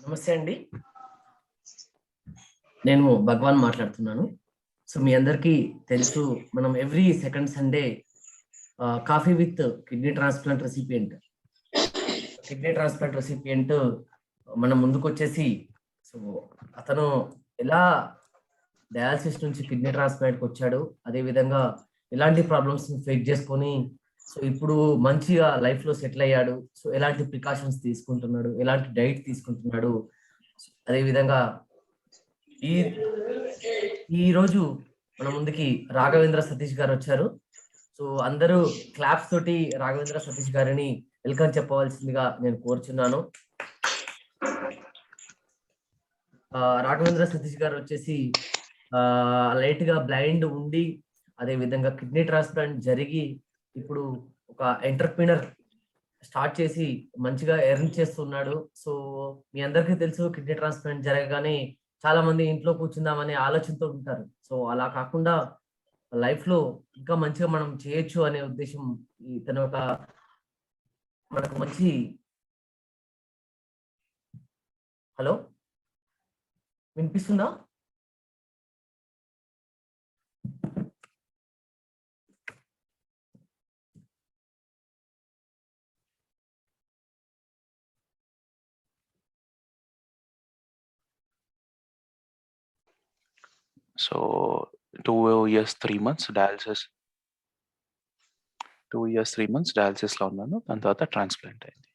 నమస్తే అండి. నేను భగవాన్ మాట్లాడుతున్నాను. సో మీ అందరికీ తెలుసు, మనం every second Sunday coffee with kidney transplant recipient మన ముందుకు వచ్చేసి, సో అతను ఎలా డయాలసిస్ నుంచి కిడ్నీ ట్రాన్స్ప్లాంట్కి వచ్చాడు, అదేవిధంగా ఎలాంటి ప్రాబ్లమ్స్ ఫేస్ చేసుకొని సో ఇప్పుడు మంచిగా లైఫ్లో సెటిల్ అయ్యాడు, సో ఎలాంటి ప్రికాషన్స్ తీసుకుంటున్నాడు, ఎలాంటి డైట్ తీసుకుంటున్నాడు, అదేవిధంగా ఈ ఈ రోజు మన ముందుకి రాఘవేంద్ర సతీష్ గారు వచ్చారు. సో అందరూ క్లాప్స్ తోటి రాఘవేంద్ర సతీష్ గారిని వెల్కమ్ చెప్పవలసిందిగా నేను కోరుచున్నాను. రాఘవేంద్ర సతీష్ గారు వచ్చేసి లైట్ గా బ్లైండ్ ఉండి, అదే విధంగా కిడ్నీ ట్రాన్స్ప్లాంట్ జరిగి ఇప్పుడు ఒక ఎంటర్ప్రినర్ స్టార్ట్ చేసి మంచిగా ఎర్న్ చేస్తున్నాడు. సో మీ అందరికీ తెలుసు, కిడ్నీ ట్రాన్స్ప్లాంట్ జరగగానే చాలా మంది ఇంట్లో కూర్చుందామనే ఆలోచనతో ఉంటారు. సో అలా కాకుండా లైఫ్ లో ఇంకా మంచిగా మనం చేయొచ్చు అనే ఉద్దేశం ఇతను ఒక మనకు మంచి. హలో, వినిపిస్తుందా? So 2 years 3 months dialysis. 2 years 3 months dialysis లో ఉన్నాను. దాని తర్వాత ట్రాన్స్ప్లాంట్ అయింది.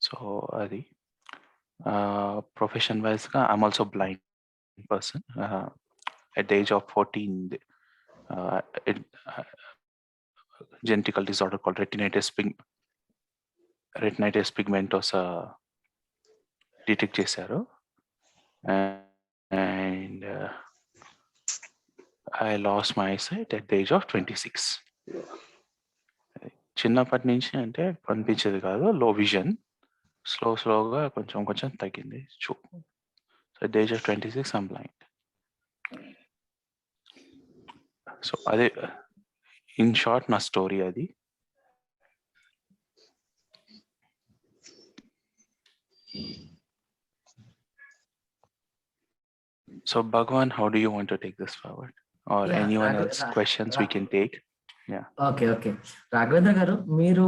సో అది ప్రొఫెషన్ వైజ్గా I'm also blind person. at the age of 14 genetical disorder called retinitis pigmentosa detect చేశారు. And I lost my sight at the age of 26. చిన్నప్పటి నుంచి అంటే కనిపించేది కాదు, లో విజన్, స్లోగా కొంచెం తగ్గింది చూపు. So at the age of 26 I'm blind. So అదే ఇన్ షార్ట్ నా స్టోరీ అది. So Bhagwan, how do you want to take this forward? Or anyone else questions we can take? Yeah. Okay Raghavendra గారు, మీరు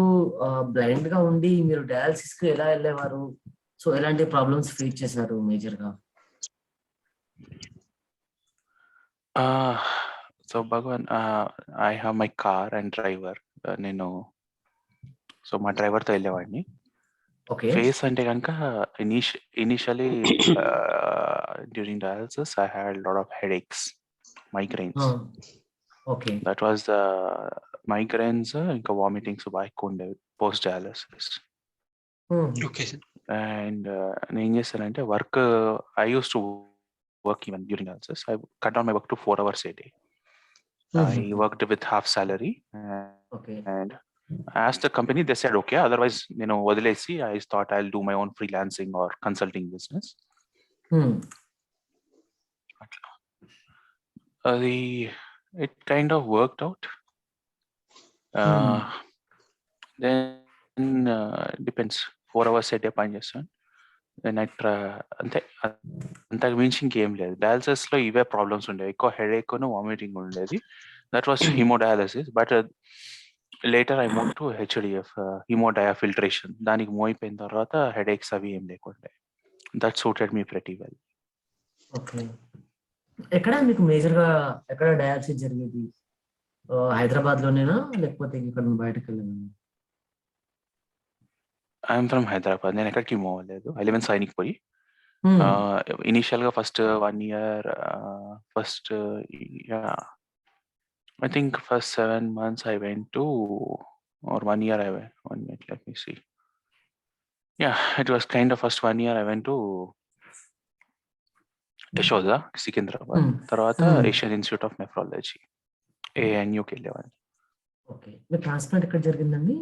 blind గా ఉండి మీరు dialysis కి ఎలా వెళ్ళేవారు? సో ఎలాంటి ప్రాబ్లమ్స్ ఫేస్ చేశారు మేజర్ గా? So Bhagwan, I have my car and driver. నేను సో మా డ్రైవర్తో వెళ్ళేవాడిని. ఫేస్ అంటే కనుక initially during dialysis I had a lot of headaches, migraines. Okay. That was the migraines, ఇంకా వామిటింగ్స్ బాగా ఎక్కువ ఉండేవి పోస్ట్ డయాలసిస్. Okay. And నేను ఏం చేస్తానంటే work, I used to work even during dialysis. I cut down my work to 4 hours a day. I worked with half salary. Okay. And as the company, they said okay, otherwise వదిలేసి I thought I'll do my own freelancing or consulting business. అది it kind of worked out. Then depends, 4 hours a day పని చేస్తాను. అంతకు మించి ఇంకేం లేదు. Dialysis లో ఇవే ప్రాబ్లమ్స్ ఉండేవి, ఎక్కువ హెడేక్, వామిటింగ్ ఉండేది. That was hemodialysis. But later I move to HDF, hemodiafiltration. దానికి మూవ్ అయిపోయిన తర్వాత హెడేక్స్ అవి ఏం లేకుండే. That suited me pretty well. Okay. ఎక్కడ మీకు మేజర్ గా ఎక్కడ డయాలసిస్ జరిగేది? హైదరాబాద్ లోనేనా లేకపోతే ఇక్కడ బయటకు వెళ్ళాను? I'm from Hyderabad. నేను ఎక్కడికి మూవ్ అవ్వలేదు. I live in Sainikpuri. Initial గా first 1 year, I think first 7 months I went to, or 1 year I went, 1 minute, let me see. Yeah, it was kind of first 1 year I went to Yashoda, Sikandrabad. తర్వాత Asian Institute of Nephrology, ANUకి వెళ్ళేవాడిని. Okay. మీ transplant ఎక్కడ జరిగిందండి?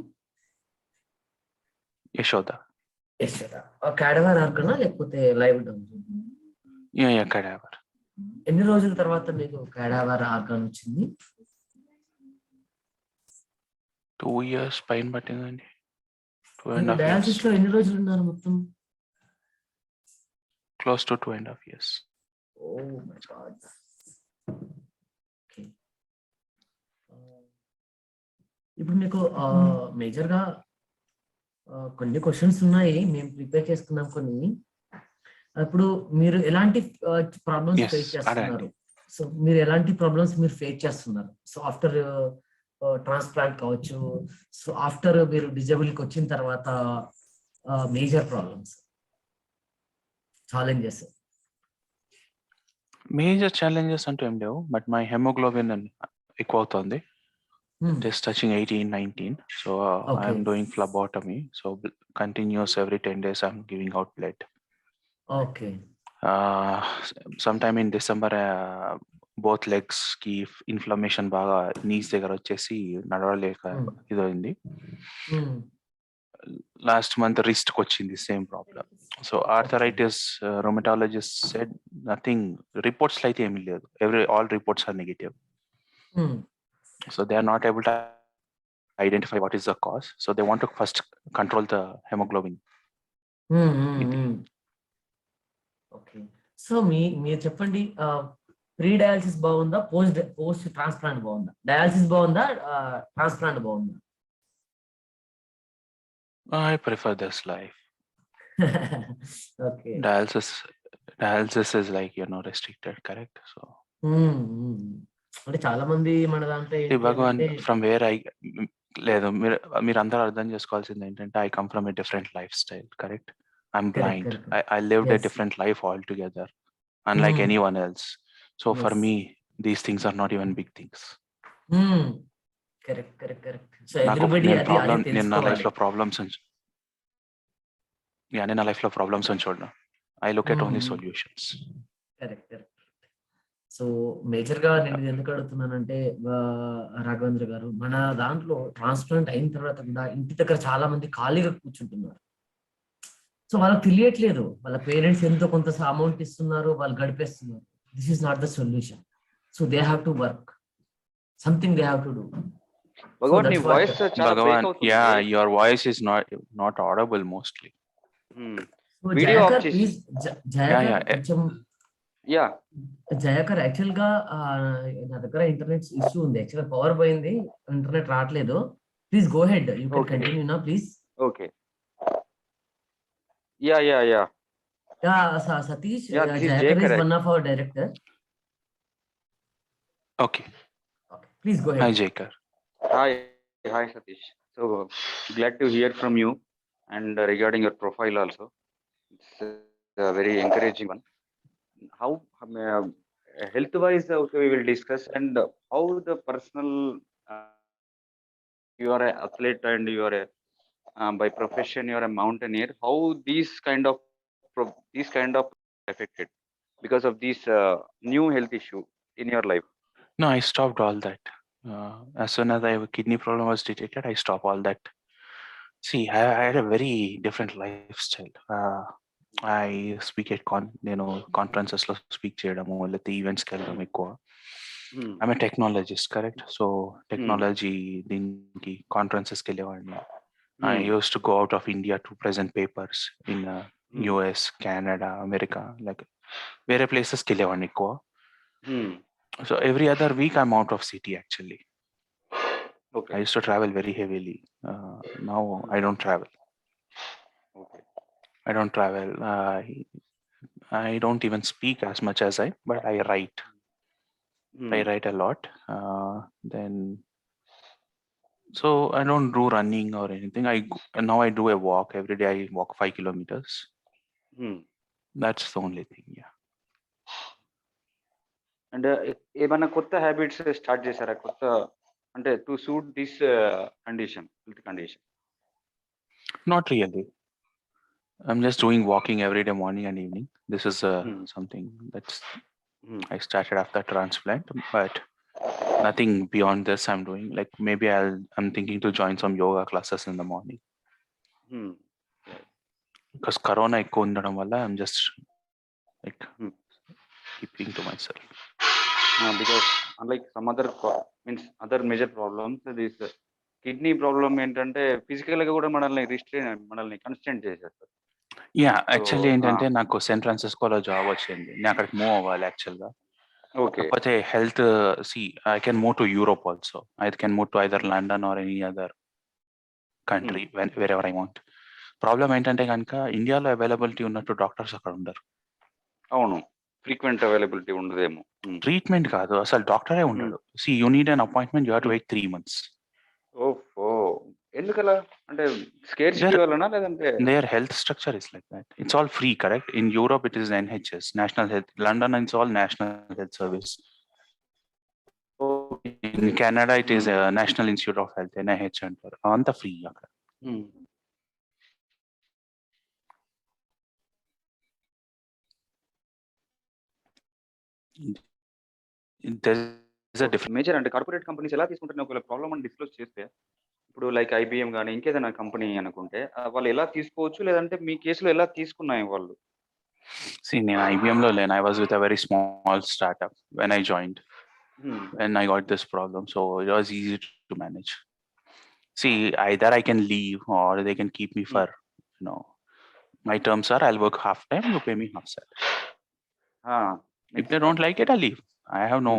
Yashoda. Cadaver ఆర్గనా లేకపోతే live down? Cadaver. ఎన్ని రోజుల తర్వాత మీకు cadaver organ వచ్చింది? 2 years పైన పట్టిందండి. 2.5 years. డయాలసిస్ లో ఎన్ని రోజులు ఉన్నారు మొత్తం? Close to 2.5 years. Oh my god. Okay. ఇప్పుడు మీకు మేజర్ గా కొన్ని క్వశ్చన్స్ ఉన్నాయి, మేము ప్రిపేర్ చేసుకున్నాం కొన్ని. అప్పుడు మీరు ఎలాంటి ప్రాబ్లమ్స్ Yes, ఫేస్ చేస్తున్నారు? అడగండి. సో మీరు ఎలాంటి ప్రాబ్లమ్స్ మీరు ఫేస్ చేస్తున్నారు? సో ఆఫ్టర్ ట్రాన్స్ప్లాంట్ కావచ్చు, సో ఆఫ్టర్ మీరు డిజబుల్కి వచ్చిన తర్వాత major problems, challenges. Major challenges అంటూ ఏం లేవు, బట్ మై హెమోగ్లోబిన్ ఎక్కువ అవుతుంది. It is touching 18, 19. So Okay. I'm doing phlebotomy. So continuous every 10 days I'm giving out blood. Okay. Sometime in December, both legs కి inflammation బాగా knees దగ్గర వచ్చేసి నడవలేక ఇదైంది. లాస్ట్ మంత్ రిస్ట్ కి వచ్చింది same problem. So arthritis, rheumatologist said nothing, reports అయితే ఏమీ లేదు, all reports are negative. So they are not able to identify what is the cause. So they want to first control the hemoglobin. Okay. So మీరు చెప్పండి, pre dialysis బాగుందా, post transplant బాగుందా? Dialysis బాగుందా, transplant బాగుందా? I prefer this life. Okay. Dialysis is like, restricted, correct? So అంటే చాలా మంది మన దాంట్లో భగవాన్ ఫ్రమ్ వేర్ లేదు, మీరు అందరూ అర్థం చేసుకోవాల్సింది ఏంటంటే, I come from a different life style, correct? I'm blind. I lived a different life altogether, unlike anyone else. So for me, these things are not even big things. Correct. So everybody అది తెలుసుకోవాలి. నేను నా life లో problems అని చూడను. I look at only solutions. Correct. So major గా నేను ఎందుకు అడుగుతున్నానంటే, రాఘవేంద్ర గారు, మన దాంట్లో ట్రాన్స్ప్లాంట్ అయిన తర్వాత కూడా ఇంటి దగ్గర చాలా మంది ఖాళీగా కూర్చుంటున్నారు. సో వాళ్ళకి తెలియట్లేదు, వాళ్ళ పేరెంట్స్ ఎంతో కొంత అమౌంట్ ఇస్తున్నారు, వాళ్ళు గడిపేస్తున్నారు. This is not the solution. So they have to work, something they have to do. Bhagavan, నీ వాయిస్ చాలా బ్రేక్ అవుతుంది. Yeah, your voice is not audible mostly. Video off చేసి. ప్లీజ్ జయకర్ కొంచెం. యా జయకర్, యాక్చువల్ గా నా దగ్గర ఇంటర్నెట్ ఇష్యూ ఉంది, actual గా పవర్ పోయింది, ఇంటర్నెట్ రావట్లేదు. Please go ahead, you can continue నా please. Okay. Yeah Satish, Yeah, this is Jayakar is Jayakar. one of our director. Okay, please go ahead. hi Jayakar. Hi Satish. So glad to hear from you, and regarding your profile also, it's a very encouraging one. How health wise also we will discuss, and how the personal you are an athlete and you are by profession you are a mountaineer, how these kind of affected because of this new health issue in your life. No, I stopped all that. As soon as a kidney problem was detected, I stopped all that. See, I had a very different lifestyle. I speak at conferences లో speak చేయడము, లేకపోతే ఈవెంట్స్కి వెళ్ళడం ఎక్కువ. I'm a technologist, correct? So technology దీనికి కాన్ఫరెన్సెస్కి వెళ్ళేవాడిని. I used to go out of India to present papers in US, Canada, America, like వేరే ప్లేసెస్కి వెళ్ళేవాడిని ఎక్కువ. So every other week I'm out of city actually. Okay. I used to travel very heavily. Now I don't travel. Okay. I don't travel. I don't even speak as much as but I write. I write a lot. Then, so I don't do running or anything. Now I do a walk every day. I walk 5 kilometers. That's the only thing. Yeah. And ఏమైనా కొత్త habits start చేశారా, కొత్త అంటే to suit this health condition? Not really. I'm just doing walking every day, morning and evening. This is something that's I started after transplant, but nothing beyond this I'm doing. Like maybe I'm thinking to join some yoga classes in the morning. Because corona ekku undadam valla I'm just like keeping to myself. Because unlike some other other major problems, this kidney problem ఏంటంటే physical గా కూడా మనల్ని constant చేసేస్తారు. Yeah so actually ఏంటంటే నాకు San ఫ్రాన్సిస్కోలో job వచ్చింది. నేను అక్కడికి మూవ్ అవ్వాలి యాక్చువల్గా. ఓకే. కాకపోతే health I can move to Europe also. I can move to either London or any other country where ever I want. Problem ఏంటంటే కనుక ఇండియాలో అవైలబిలిటీ ఉన్నట్టు డాక్టర్స్ అక్కడ ఉండరు. అవును, ఫ్రీక్వెంట్ అవైలబిలిటీ ఉండదేమో. ట్రీట్మెంట్ కాదు, అసలు డాక్టరే ఉండడు. You need an appointment, you have to wait 3 months. ఓహో, ఎందుకలా? అంటే స్కేర్సిటీ వలన లేదంటే? Their health structure is like that. It's all free, correct? In Europe, it is NHS, National Health. London, it's all National Health Service. In Canada, it is National Institute of Health, NIH అంటారు. అంతా free అక్కడ. Major అంటే corporate companies ఎలా తీసుకుంటారు? ఒకవేళ problem అని disclose చేస్తే, ఇప్పుడు లైక్ ఐబిఎం కానీ ఇంకేదైనా కంపెనీ అనుకుంటే వాళ్ళు ఎలా తీసుకోవచ్చు, లేదంటే మీ కేసులో ఎలా తీసుకున్నాయి వాళ్ళు? నేను ఐబిఎంలో లేను. I was with a very small startup when I joined. When I got this problem, so it was easy to manage. See, either I can leave or they can keep me for, my terms are I'll work half time, you pay me half salary. If they don't like it, I'll leave. I have no,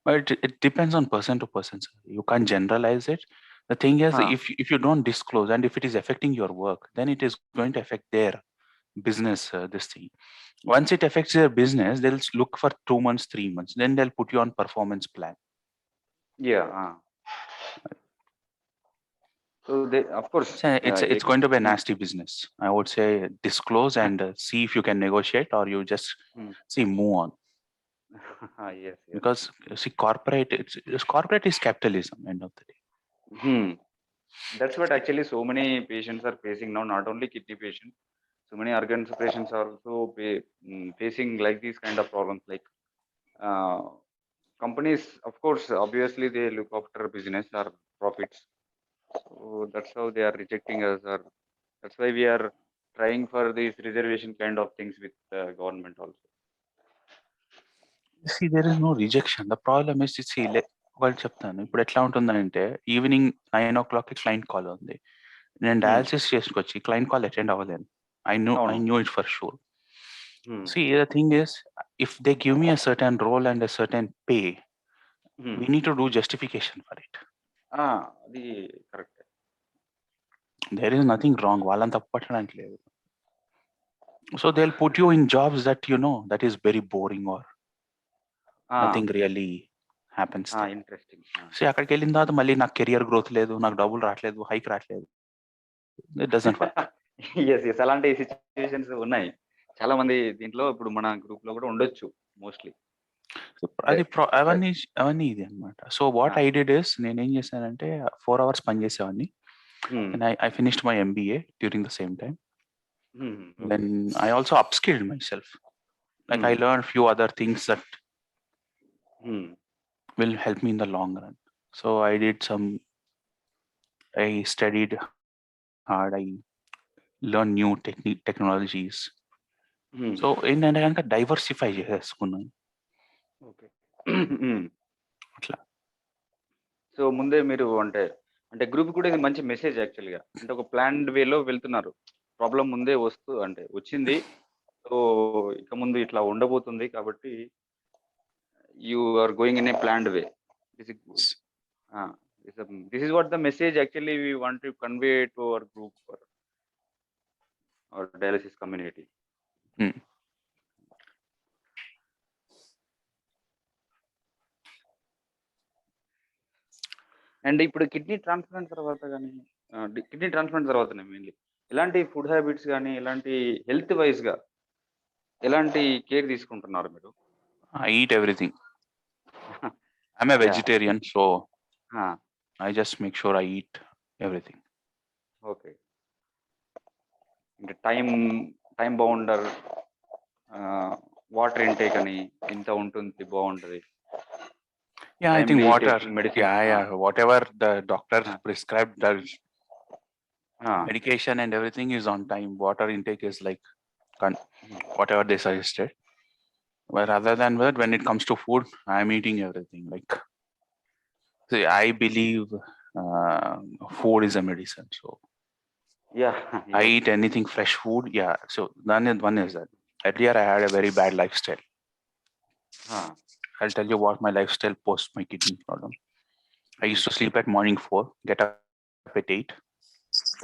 but it depends on person to person, sir. You can't generalize it. The thing is, if you don't disclose and if it is affecting your work, then it is going to affect their business, this thing. Once it affects their business, they'll look for 2 months, 3 months. Then they'll put you on performance plan. So they, of course, it's going to be a nasty business. I would say disclose and see if you can negotiate, or you just move on. Yes. Because see, corporate is capitalism, end of the day. That's what actually so many patients are facing now. Not only kidney patients, so many organ patients are also facing like these kind of problems. Like companies, of course, obviously they look after business or profits. So that's how they are rejecting us, or that's why we are trying for these reservation kind of things with the government also. See, there is no rejection. The problem is, వాళ్ళు చెప్తాను ఇప్పుడు ఎట్లా ఉంటుందంటే evening 9 o'clock client call ఉంది. నేను dialysis చేసుకొచ్చి client call attend అవ్వలేను. I knew it for sure. See, the thing is, if they give me a certain role and a certain pay, we need to do justification for it. అది correct. There is nothing wrong. వాళ్ళని తప్పు పట్టడానికి లేదు. So they'll put you in jobs that that is very boring or nothing really happens. Interesting. So అక్కడికి వెళ్ళిన తర్వాత మళ్ళీ నాకు కెరియర్ గ్రోత్ లేదు, నాకు డబ్బులు రావట్లేదు, హైక్ రావట్లేదు. It doesn't work. yes, అలాంటి సిచ్యువేషన్స్ ఉన్నాయి. చాలా మంది దీంట్లో ఇప్పుడు మన గ్రూప్ లో కూడా ఉండొచ్చు మోస్ట్లీ. అది అవన్నీ ఇది అనమాట. So what I did is, నేనేం చేశానంటే 4 hours పని చేసేవాడిని. And I finished my MBA during the same time. Then I also upskilled myself. Like I learned few other things that will help me in the long run. So I studied hard. I learned new technologies. So ఏంటంటే కనుక diversify చేసుకున్నాను. అట్లా. So ముందే మీరు అంటే group కూడా ఇది మంచి మెసేజ్ యాక్చువల్గా. అంటే ఒక ప్లాన్డ్ వేలో వెళ్తున్నారు. ప్రాబ్లం ముందే వచ్చింది. సో ఇక ముందు ఇట్లా ఉండబోతుంది కాబట్టి you are going in a planned way. This is what the message actually we want to convey to our group or our dialysis community. And ఇప్పుడు కిడ్నీ ట్రాన్స్ప్లాంట్ తర్వాతనే మెయిన్లీ ఎలాంటి ఫుడ్ హ్యాబిట్స్ కానీ ఎలాంటి హెల్త్ వైజ్ గా ఎలాంటి care తీసుకుంటున్నారు మీరు? I eat everything. I'm a vegetarian, so I just make sure I eat everything. Okay. అంటే టైం బౌండర్ వాటర్ ఇంటేక్ అని ఇంత ఉంటుంది బాగుంటది. Yeah, I think water. Yeah, whatever the doctor prescribed, the medication and everything is on time. Water intake is like whatever they suggested. But other than that, when it comes to food, I'm eating everything. Like, see, I believe food is a medicine. So Yeah. I Yes. eat anything fresh food. Yeah. So one is that. Earlier, I had a very bad lifestyle. I'll tell you what my lifestyle post my kidney problem. I used to sleep at morning 4, get up at 8.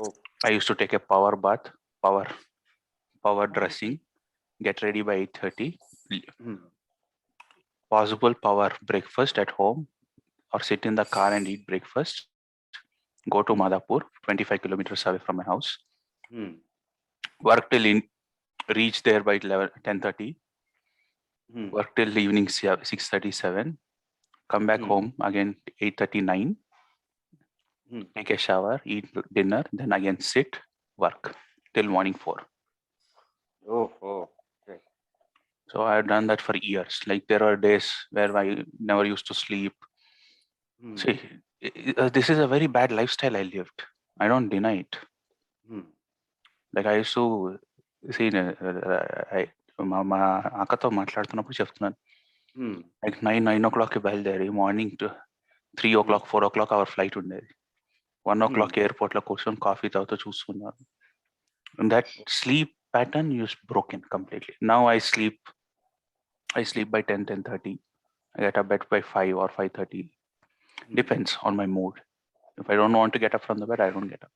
Oh. I used to take a power bath, power dressing, get ready by 8:30. Possible power breakfast at home, or sit in the car and eat breakfast. Go to Madhapur, 25 kilometers away from my house. Work till reach there by 10:30. Work till evening 6:37. Come back home again 8:39. Take a shower, eat dinner, then again sit, work till morning 4. Oh. Okay. So I have done that for years. Like there are days where I never used to sleep. See, this is a very bad lifestyle I lived. I don't deny it. Like I used to see, మా అక్కతో మాట్లాడుతున్నప్పుడు చెప్తున్నాను, like 9 o'clock బయలుదేరి morning 3 o'clock 4 o'clock hour flight ఉండేది. 1 o'clock airport లో కూర్చొని coffee తాగుతూ చూసుకున్నారు. That sleep pattern is broken completely. Now I sleep by 10:30. I get up bed by 5 or 5:30. Depends on my mood. If I don't want to get up from the bed, I don't get up.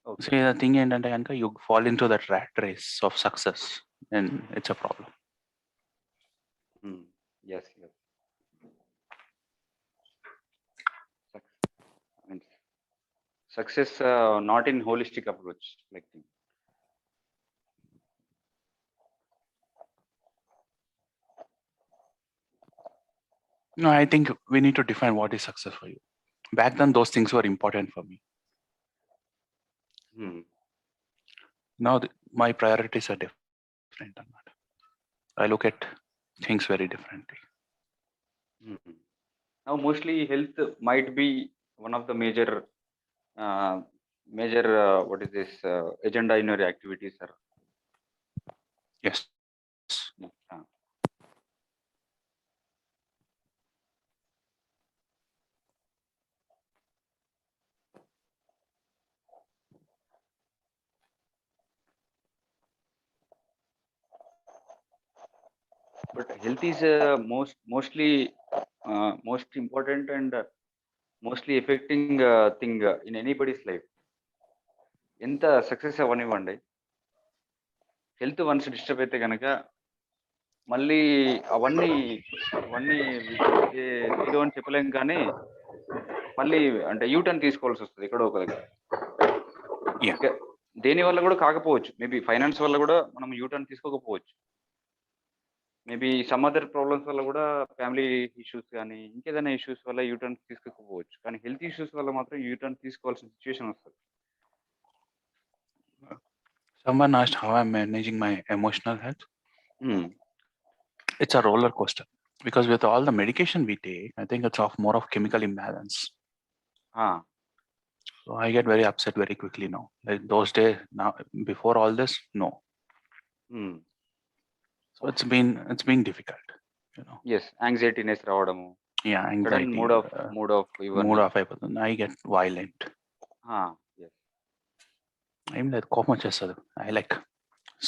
Okay. See, the thing ఏంటంటే కనుక you fall into that rat race of success and it's a problem. Yes. Success not in holistic approach, like No, I think we need to define what is success for you. Back then, those things were important for me. Now, my priorities are different. I look at things very differently. Now, mostly health might be one of the major what is this agenda in your activities, sir? Yes. But health is mostly most important and mostly affecting thing in anybody's life. ఎంత success అవ్వనివ్వండి, health once disturb అయితే కనుక మళ్ళీ అవన్నీ zero అని చెప్పలేం, కానీ మళ్ళీ అంటే యూటర్న్ తీసుకోవాల్సి వస్తుంది ఎక్కడో ఒక దగ్గర. దేని వల్ల కూడా కాకపోవచ్చు, మేబీ ఫైనాన్స్ వల్ల కూడా మనం యూటర్న్ తీసుకోకపోవచ్చు, మేబీ సమ్ అదర్ ప్రాబ్లమ్స్ వల్ల కూడా, ఫ్యామిలీ ఇష్యూస్ కానీ ఇంకేదైనా ఇష్యూస్ వల్ల యూటర్న్ తీసుకోకపోవచ్చు, కానీ హెల్త్ ఇష్యూస్ వల్ల మాత్రం యూటర్న్ తీసుకోవాల్సిన సిచ్యువేషన్ వస్తుంది. Someone asked how I'm managing my emotional health. It's a roller coaster because with all the medication we take, I think it's more of chemical imbalance. So I get very upset very quickly now. Like those days now, before all this, no. So it's been difficult, you know. Yes, anxietiness రావడము. Yeah, anxiety. Mood off అయిపోతుంది. I get violent. Yes. I'm like కోపం వచ్చేస్తుంది. I like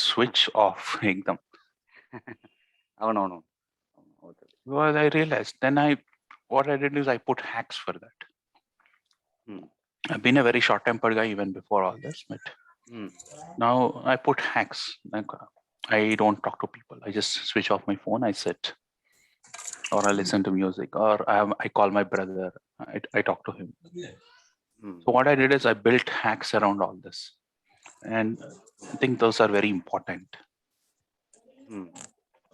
switch off ekdam. అవునవును. Well, I realized then what I did is I put hacks for that. I've been a very short-tempered guy even before all this, but now I put hacks. Like I don't talk to people. I just switch off my phone. I sit, or I listen to music, or I call my brother. I talk to him. So what I did is I built hacks around all this, and I think those are very important.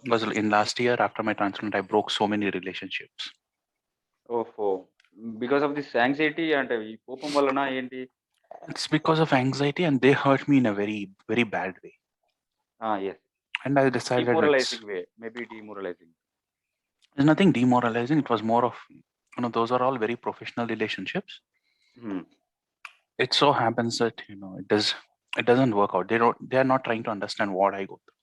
Because in last year after my transplant, I broke so many relationships. Because of this anxiety and ఈ కోపం వలన ఏంటి? It's because of anxiety, and they hurt me in a very, very bad way. Yes. And I decided demoralizing way, maybe demoralizing. There's nothing demoralizing. It was more of, those are all very professional relationships. It so happens that, it doesn't work out. They are not trying to understand what I go through.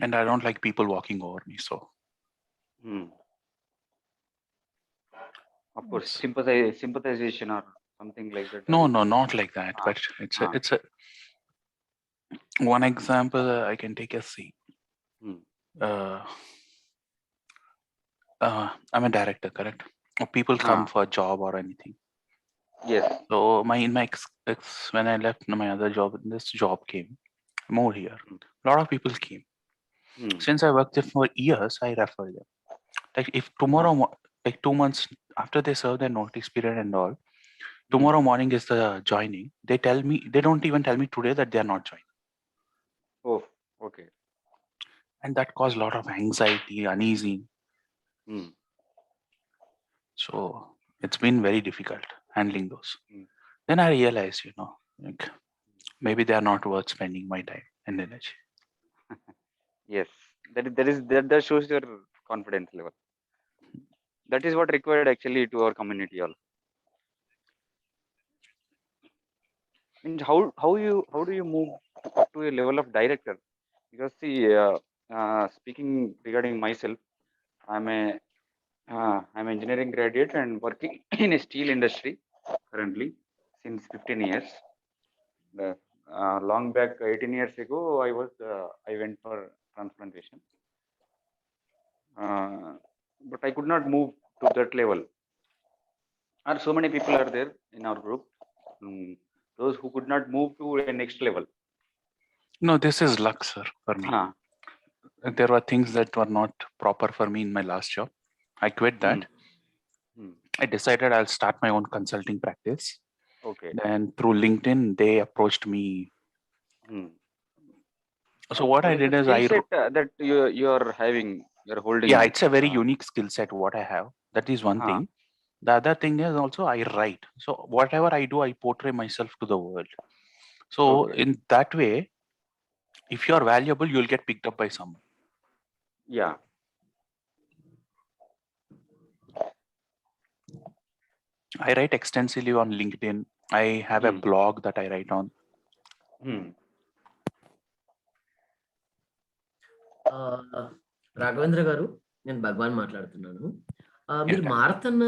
and I don't like people walking over me. So Of course, it's- sympathization or something like that. no, not like that. Ah, But it's a one example I can take as see. Hmm. I'm a director, correct? Or people come Ah. for a job or anything. Yes. So in my when I left my other job, this job came more here. A lot of people came. Since I worked there for years, I refer them. Like if tomorrow, like 2 months after they serve their notice period and all, tomorrow morning is the joining. They tell me, they don't even tell me today that they are not joining. Oh, okay. And that caused a lot of anxiety, uneasy. So it's been very difficult handling those. Then I realized, like maybe they are not worth spending my time and energy. Yes, that shows your confidence level. That is what required actually to our community also. And how do you move up to a level of director? Because see, speaking regarding myself, I'm an engineering graduate and working in a steel industry currently since 15 years. Long back, 18 years ago, I went for transplantation, but I could not move to that level. Are so many people are there in our group, those who could not move to a next level. No, this is luck, sir, for me. There were things that were not proper for me in my last job. I quit that. I decided I'll start my own consulting practice. Okay. Then through LinkedIn, they approached me. So what I did is that you're holding. Yeah, it's a very unique skill set what I have. That is one thing. The other thing is also I write. So whatever I do, I portray myself to the world. So in that way, if you're valuable, you'll get picked up by someone. Yeah. I write extensively on LinkedIn. I have a blog that I write on. Raghavendra గారు, నేను భగవాన్ మాట్లాడుతున్నాను. మీరు marathon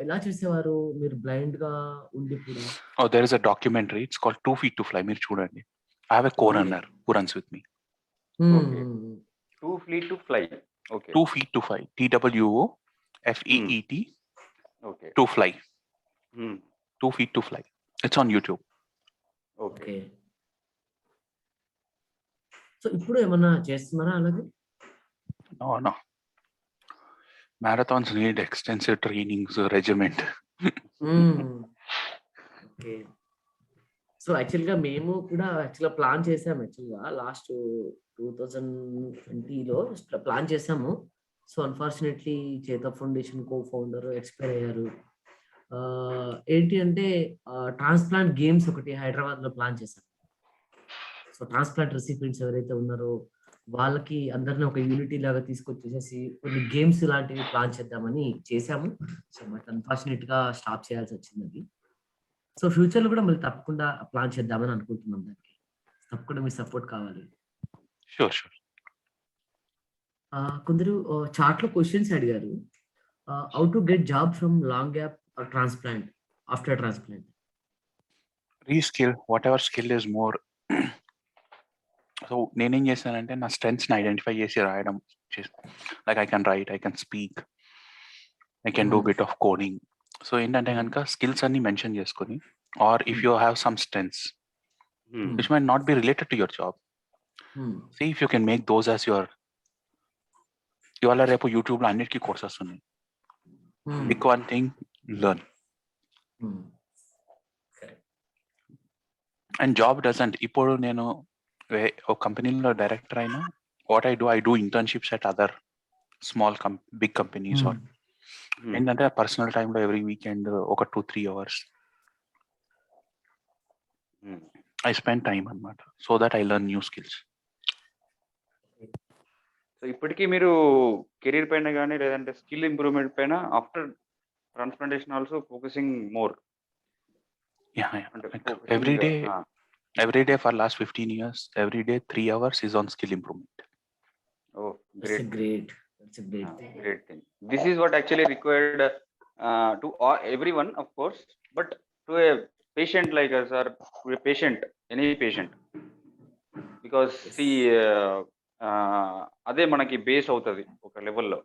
ఎలా చేసేవారు? మీరు blind గా ఉండిప్పుడు? Oh, there is a documentary. It's called 2 Feet to Fly. మీరు చూడండి. I have a co-runner who runs with me. Okay. 2 feet to fly. Okay. 2 feet to fly. TWOFEET. Okay. To fly. 2 feet to fly. It's on YouTube. Okay. So ఇప్పుడు ఏమన్నా చేస్తున్నారా అలాగే? No. Marathons need extensive trainings, regiment. Okay. So యాక్చువల్గా మేము కూడా plan చేసాము. Last 2020లో plan చేసాము. So unfortunately చేత ఫౌండేషన్ కో ఫౌండర్ ఎక్స్పైర్ అయ్యారు. ఏంటి అంటే ట్రాన్స్ప్లాంట్ గేమ్స్ ఒకటి హైదరాబాద్ లో ప్లాన్ చేశాం. సో ట్రాన్స్ప్లాంట్ రెసిపియంట్స్ ఎవరైతే ఉన్నారో వాళ్ళకి అందరిని ఒక యూనిటీ లాగా తీసుకొచ్చేసేసి కొన్ని గేమ్స్ లాంటివి ప్లాన్ చేద్దామని చేశాము. సో బట్ అన్ఫార్చునేట్ గా స్టాప్ చేయాల్సి వచ్చింది అది. సో ఫ్యూచర్ లో కూడా మళ్ళీ తప్పకుండా ప్లాన్ చేద్దామని అనుకుంటున్నాం. దానికి తప్పకుండా మీ సపోర్ట్ కావాలి. Sure. కొందరు చాట్ లో క్వశ్చన్స్ అడిగారు. How to get job from long gap transplant after transplant? Reskill, whatever skill is more. So నేనేం చేశానంటే నా స్ట్రెంగ్స్ని ఐడెంటిఫై చేసి రాయడం. Like I can write, I can speak, I can do bit of coding. So ఏంటంటే కనుక skills అన్ని mention చేసుకొని, or if you have some strengths which might not be related to your job, see if you can make those as your. ఇవాళ రేపు యూట్యూబ్లో అన్నిటికీ courses ఉన్నాయి. Pick one thing, learn. And job doesn't. ఇప్పుడు నేను ఒక కంపెనీలో డైరెక్టర్ అయినా, what I do internships at other small big companies. ఏంటంటే పర్సనల్ టైంలో ఎవ్రీ వీకెండ్ ఒక 2-3 hours ఐ స్పెండ్ టైం అన్నమాట, so that I learn new skills. So ఇప్పటికీ మీరు కెరీర్ పైన కానీ లేదంటే స్కిల్ ఇంప్రూవ్మెంట్ పైన after transplantation also focusing more? Every day for last 15 years, every day 3 hours is on skill improvement. Oh, That's a great. great. That's a great thing. Great thing. This is what actually required to everyone, of course, but to a patient like us or to a patient, any patient, because Yes. see, అదే మనకి base అవుతుంది ఒక లెవెల్లో,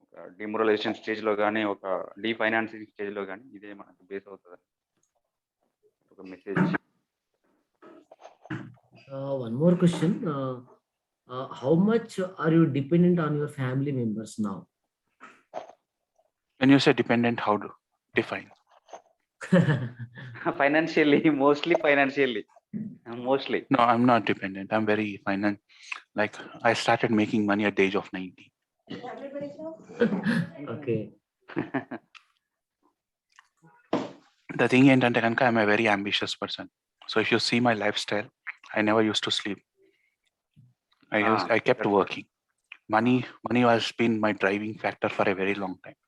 ఒక డిమోరలైజేషన్ stage లో కానీ ఒక డీఫైనాన్సింగ్ stage లో కానీ ఇదే మనకి బేస్ అవుతుంది ఒక message. One more question. How much are you dependent on your family members now? When you say dependent, how to define? Financially, mostly. No, I'm not dependent. I'm very like I started making money at the age of 90. Okay. The thing ఏంటంటే కనుక I'm a very ambitious person. So if you see my lifestyle, I never used to sleep. I kept working. Money has been my driving factor for a very long time.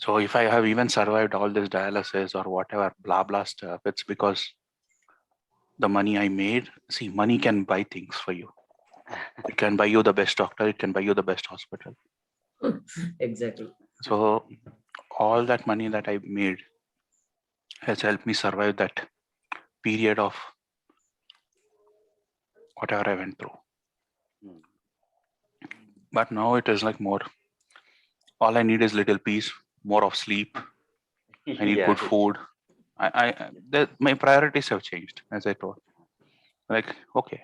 So if I have even survived all this dialysis or whatever blah blah stuff, it's because the money I made. See, money can buy things for you. It can buy you the best doctor. It can buy you the best hospital. Exactly. So all that money that I made has helped me survive that period of whatever I went through. But now it is like more. All I need is little peace, more of sleep. I need good food. My priorities have changed, as I told. Like, okay,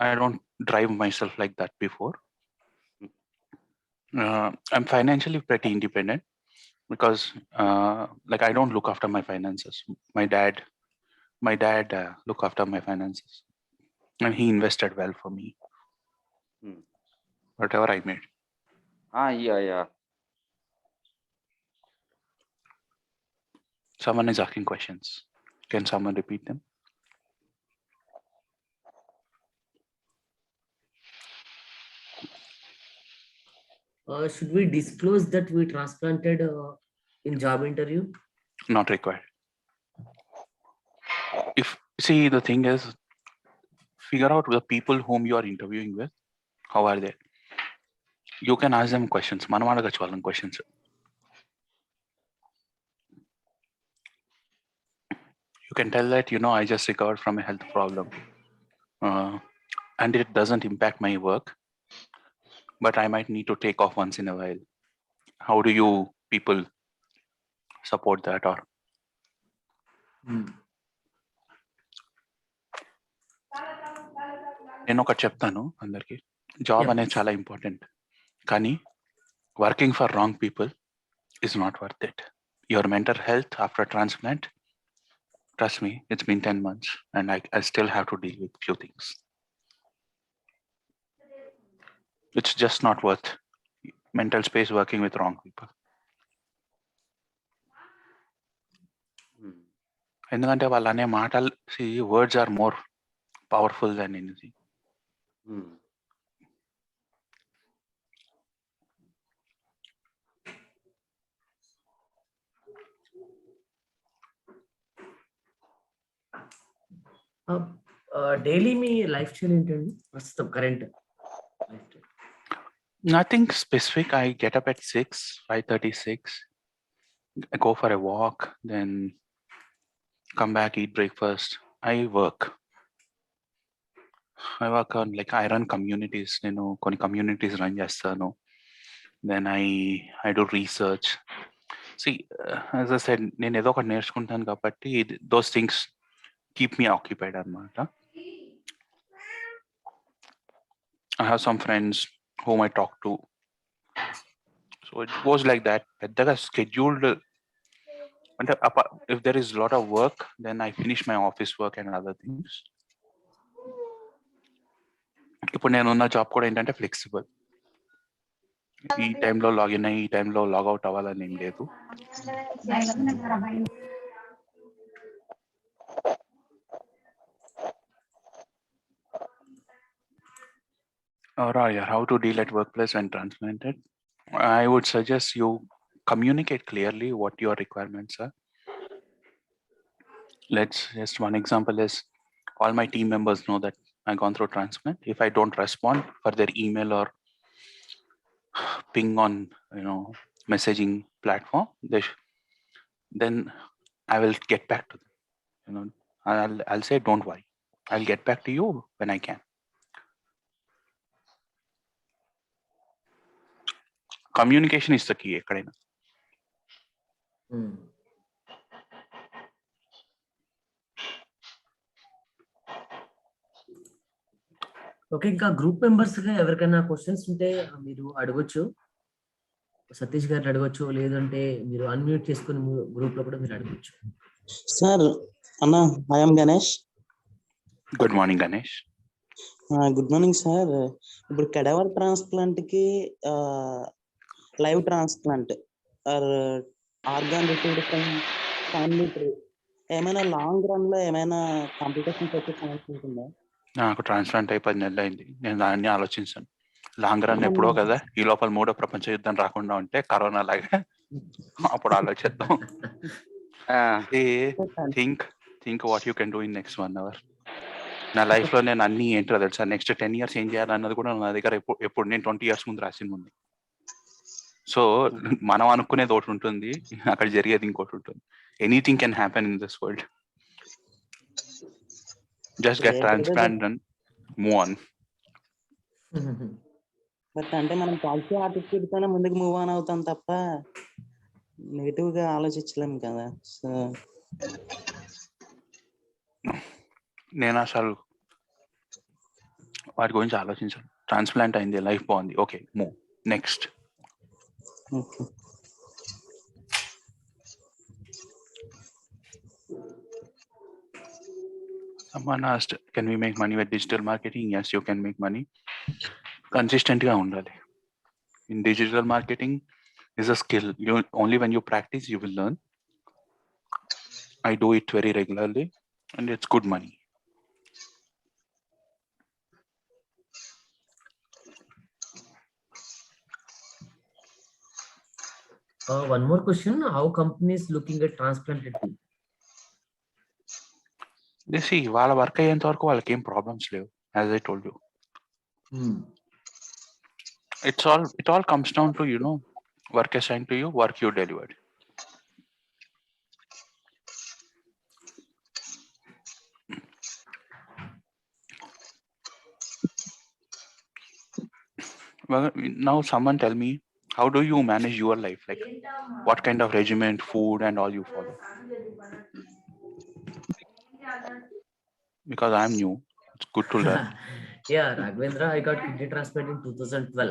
I don't drive myself like that before. I'm financially pretty independent because, like, I don't look after my finances. My dad look after my finances, and he invested well for me. Whatever I made. Yeah. Someone is asking questions. Can someone repeat them? Should we disclose that we transplanted in job interview? Not required. See, the thing is, figure out the people whom you are interviewing with. How are they? You can ask them questions. Manamadaga chalan questions. You can tell that, I just recovered from a health problem. And it doesn't impact my work, but I might need to take off once in a while. How do you people support that? Or నేను ఒకటి చెప్తాను అందరికి, job అనేది చాలా important, కానీ working for wrong people is not worth it. Your mental health after transplant, trust me, it's been 10 months and I still have to deal with few things. It's just not worth mental space working with wrong people. ఎందుకంటే వాళ్ళు అనే మాటలు, words are more powerful than anything. Daily me life style ఏంటండి ప్రస్తుతం current? Nothing specific. I get up at 5:36. I go for a walk, then come back, eat breakfast. I work on, like, I run communities. కొన్ని communities run చేస్తాను. Then I do research. See, as I said, నేను ఏదో ఒకటి నేర్చుకుంటాను కాబట్టి those things keep me occupied అన్నమాట. I have some friends whom I talk to. So it goes like that. పెద్దగా scheduled. And if there is a lot of work, then I finish my office work and other things. ఇప్పుడు నేను ఉన్న job కూడా ఏంటంటే flexible. ఈ టైంలో login అయ్యి ఈ టైంలో లాగౌట్ అవ్వాలని ఏం లేదు. How to deal at workplace when transplanted? I would suggest you communicate clearly what your requirements are. Let's just one example is all my team members know that I've gone through transplant. If I don't respond for their email or ping on messaging platform, then I will get back to them. I'll say, don't worry, I'll get back to you when I can. Communication is the key ekkadaina. Okay, ఇంకా group members గా ఎవరికైనా questions ఉంటే మీరు అడగొచ్చు. సతీష్ గారిని అడగొచ్చు, లేదంటే మీరు అన్మ్యూట్ చేసుకుని గ్రూప్ లో కూడా మీరు అడగొచ్చు. సార్ అన్న, I'm Ganesh. Good morning Ganesh. Good morning sir. ఇప్పుడు కెడవర్ ట్రాన్స్ప్లాంట్ కి live transplant or organ received from family tree ఏమైనా లాంగ్ రన్ లో ఏమైనా కాంప్లికేషన్స్ వచ్చే ఛాన్స్ ఉంటుందా? నాకు ట్రాన్స్ప్లాంట్ అయి 10 నెలలు అయింది. నేను దాన్ని ఆలోచించాను. లాంగ్ రన్ ఎప్పుడో కదా, ఈ లోపల 3వ ప్రపంచ యుద్ధం రాకుండా ఉంటే కరోనా లాగా అప్పుడు ఆలోచిద్దాం. Think what you can do in next 1 hour. నా లైఫ్ లో నేను అన్ని ఏంటో తెలుసా, నెక్స్ట్ 10 years ఏం చేయాలన్నది కూడా నా దగ్గర ఎప్పుడు నేను 20 years ముందు రాసింది ఉంది. సో మనం అనుకునేది ఒకటి ఉంటుంది, అక్కడ జరిగేది ఇంకోటి ఉంటుంది. Anything can happen in this world. Just get transplant and move on. But అంటే మనం పాజిటివ్ యాటిట్యూడ్ తోనే ముందుకు మూవ్ ఆన్ అవుతాం తప్ప నెగిటివ్ గా ఆలోచించలేం కదా. సో నేను అసలు వాటి గురించి ఆలోచించాను. ట్రాన్స్ప్లాంట్ అయింది, లైఫ్ బాగుంది, okay move next. Okay. Someone asked, can we make money with digital marketing? Yes, you can make money. Consistent గా ఉండాలి. In digital marketing is a skill. Only when you practice you will learn. I do it very regularly and it's good money. One more question. How companies looking at transplanted people? They see వాళ్ళ work అయ్యేంత వరకు వాళ్ళకి ఏం problems లేవు. As I told you, it all comes down to work assigned to you, work you delivered. Well, now someone tell me, how do you manage your life? Like what kind of regimen, food and all you follow? Because I'm new, it's good to learn. Yeah, Raghavendra, I got kidney transplant in 2012.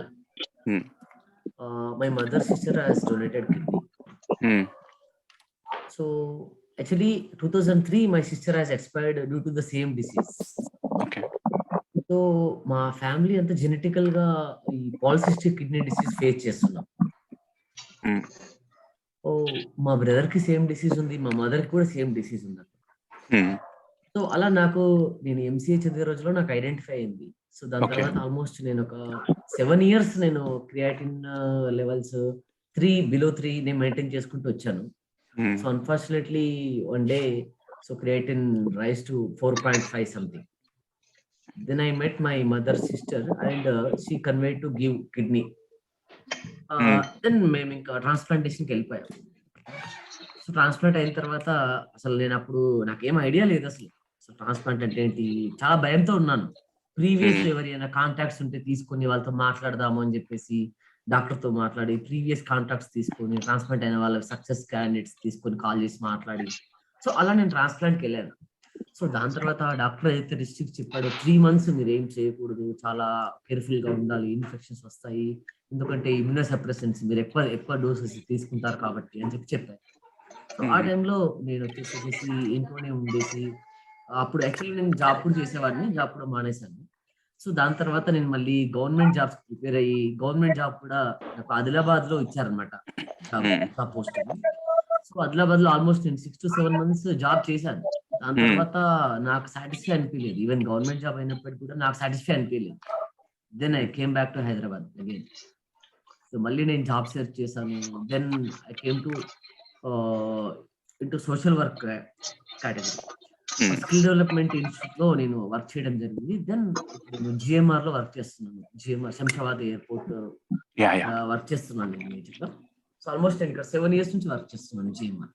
My mother's sister has donated kidney. So actually 2003 my sister has expired due to the same disease. Okay. So మా family అంతా genetical గా ఈ polycystic kidney disease face చేస్తున్నాం. మా brother కి same disease ఉంది, మా mother కి కూడా సేమ్ డిసీజ్ ఉంది. సో అలా నేను ఎంసీఏ చదివే రోజులో నాకు ఐడెంటిఫై అయింది. సో దాని తర్వాత ఆల్మోస్ట్ నేను ఒక 7 years నేను క్రియాటిన్ లెవెల్స్ 3 below 3 నేను మెయింటైన్ చేసుకుంటూ వచ్చాను. So unfortunately one day so creatinine rise to 4.5 something. Then I met my mother's sister and she conveyed to give kidney. Then మేము ఇంకా ట్రాన్స్ప్లాంటేషన్కి వెళ్ళిపోయాం. సో ట్రాన్స్ప్లాంట్ అయిన తర్వాత అసలు నేను అప్పుడు నాకేం ఐడియా లేదు అసలు ట్రాన్స్ప్లాంట్ అంటే ఏంటి, చాలా భయంతో ఉన్నాను. ప్రీవియస్ ఎవరైనా కాంటాక్ట్స్ ఉంటే తీసుకొని వాళ్ళతో మాట్లాడదాము అని చెప్పేసి డాక్టర్తో మాట్లాడి ప్రీవియస్ కాంటాక్ట్స్ తీసుకొని ట్రాన్స్ప్లాంట్ అయిన వాళ్ళ సక్సెస్ క్యాండిడేట్స్ తీసుకొని కాల్ చేసి మాట్లాడి సో అలా నేను ట్రాన్స్ప్లాంట్కి వెళ్ళాను. సో దాని తర్వాత డాక్టర్ అయితే రిస్ట్రిక్ట్ చెప్పాడు, 3 months మీరు ఏం చేయకూడదు, చాలా కేర్ఫుల్ గా ఉండాలి, ఇన్ఫెక్షన్స్ వస్తాయి, ఎందుకంటే ఇమ్యూనోసప్రెసెంట్స్ మీరు ఎక్కువ డోసెస్ తీసుకుంటారు కాబట్టి అని చెప్పారు. సో ఆ టైంలో నేను వచ్చేసి ఇంట్లోనే ఉండేసి అప్పుడు యాక్చువల్లీ నేను జాబ్ కూడా చేసేవాడిని, జాబ్ కూడా మానేశాను. సో దాని తర్వాత నేను మళ్ళీ గవర్నమెంట్ జాబ్స్ ప్రిపేర్ అయ్యి గవర్నమెంట్ జాబ్ కూడా నాకు ఆదిలాబాద్ లో ఇచ్చారనమాట పోస్ట్. సో ఆదిలాబాద్ లో ఆల్మోస్ట్ నేను 6 to 7 months జాబ్ చేశాను. దాని తర్వాత నాకు సాటిస్ఫై అనిపించలేదు, ఈవెన్ గవర్నమెంట్ జాబ్ అయినప్పటికీ కూడా నాకు సాటిస్ఫై అనిపించలేదు. Then I came back to Hyderabad again. So మళ్ళీ నేను జాబ్ సెర్చ్ చేశాను. Then I came to into social work category. Skill development institute లో నేను వర్క్ చేయడం జరిగింది. దెన్ నేను జిఎంఆర్ లో వర్క్ చేస్తున్నాను. జిఎంఆర్ శంషాబాద్ ఎయిర్పోర్ట్ వర్క్ చేస్తున్నాను నేను మేజర్ గా. సో ఆల్మోస్ట్ ఇంకా 7 years నుంచి వర్క్ చేస్తున్నాను GMR.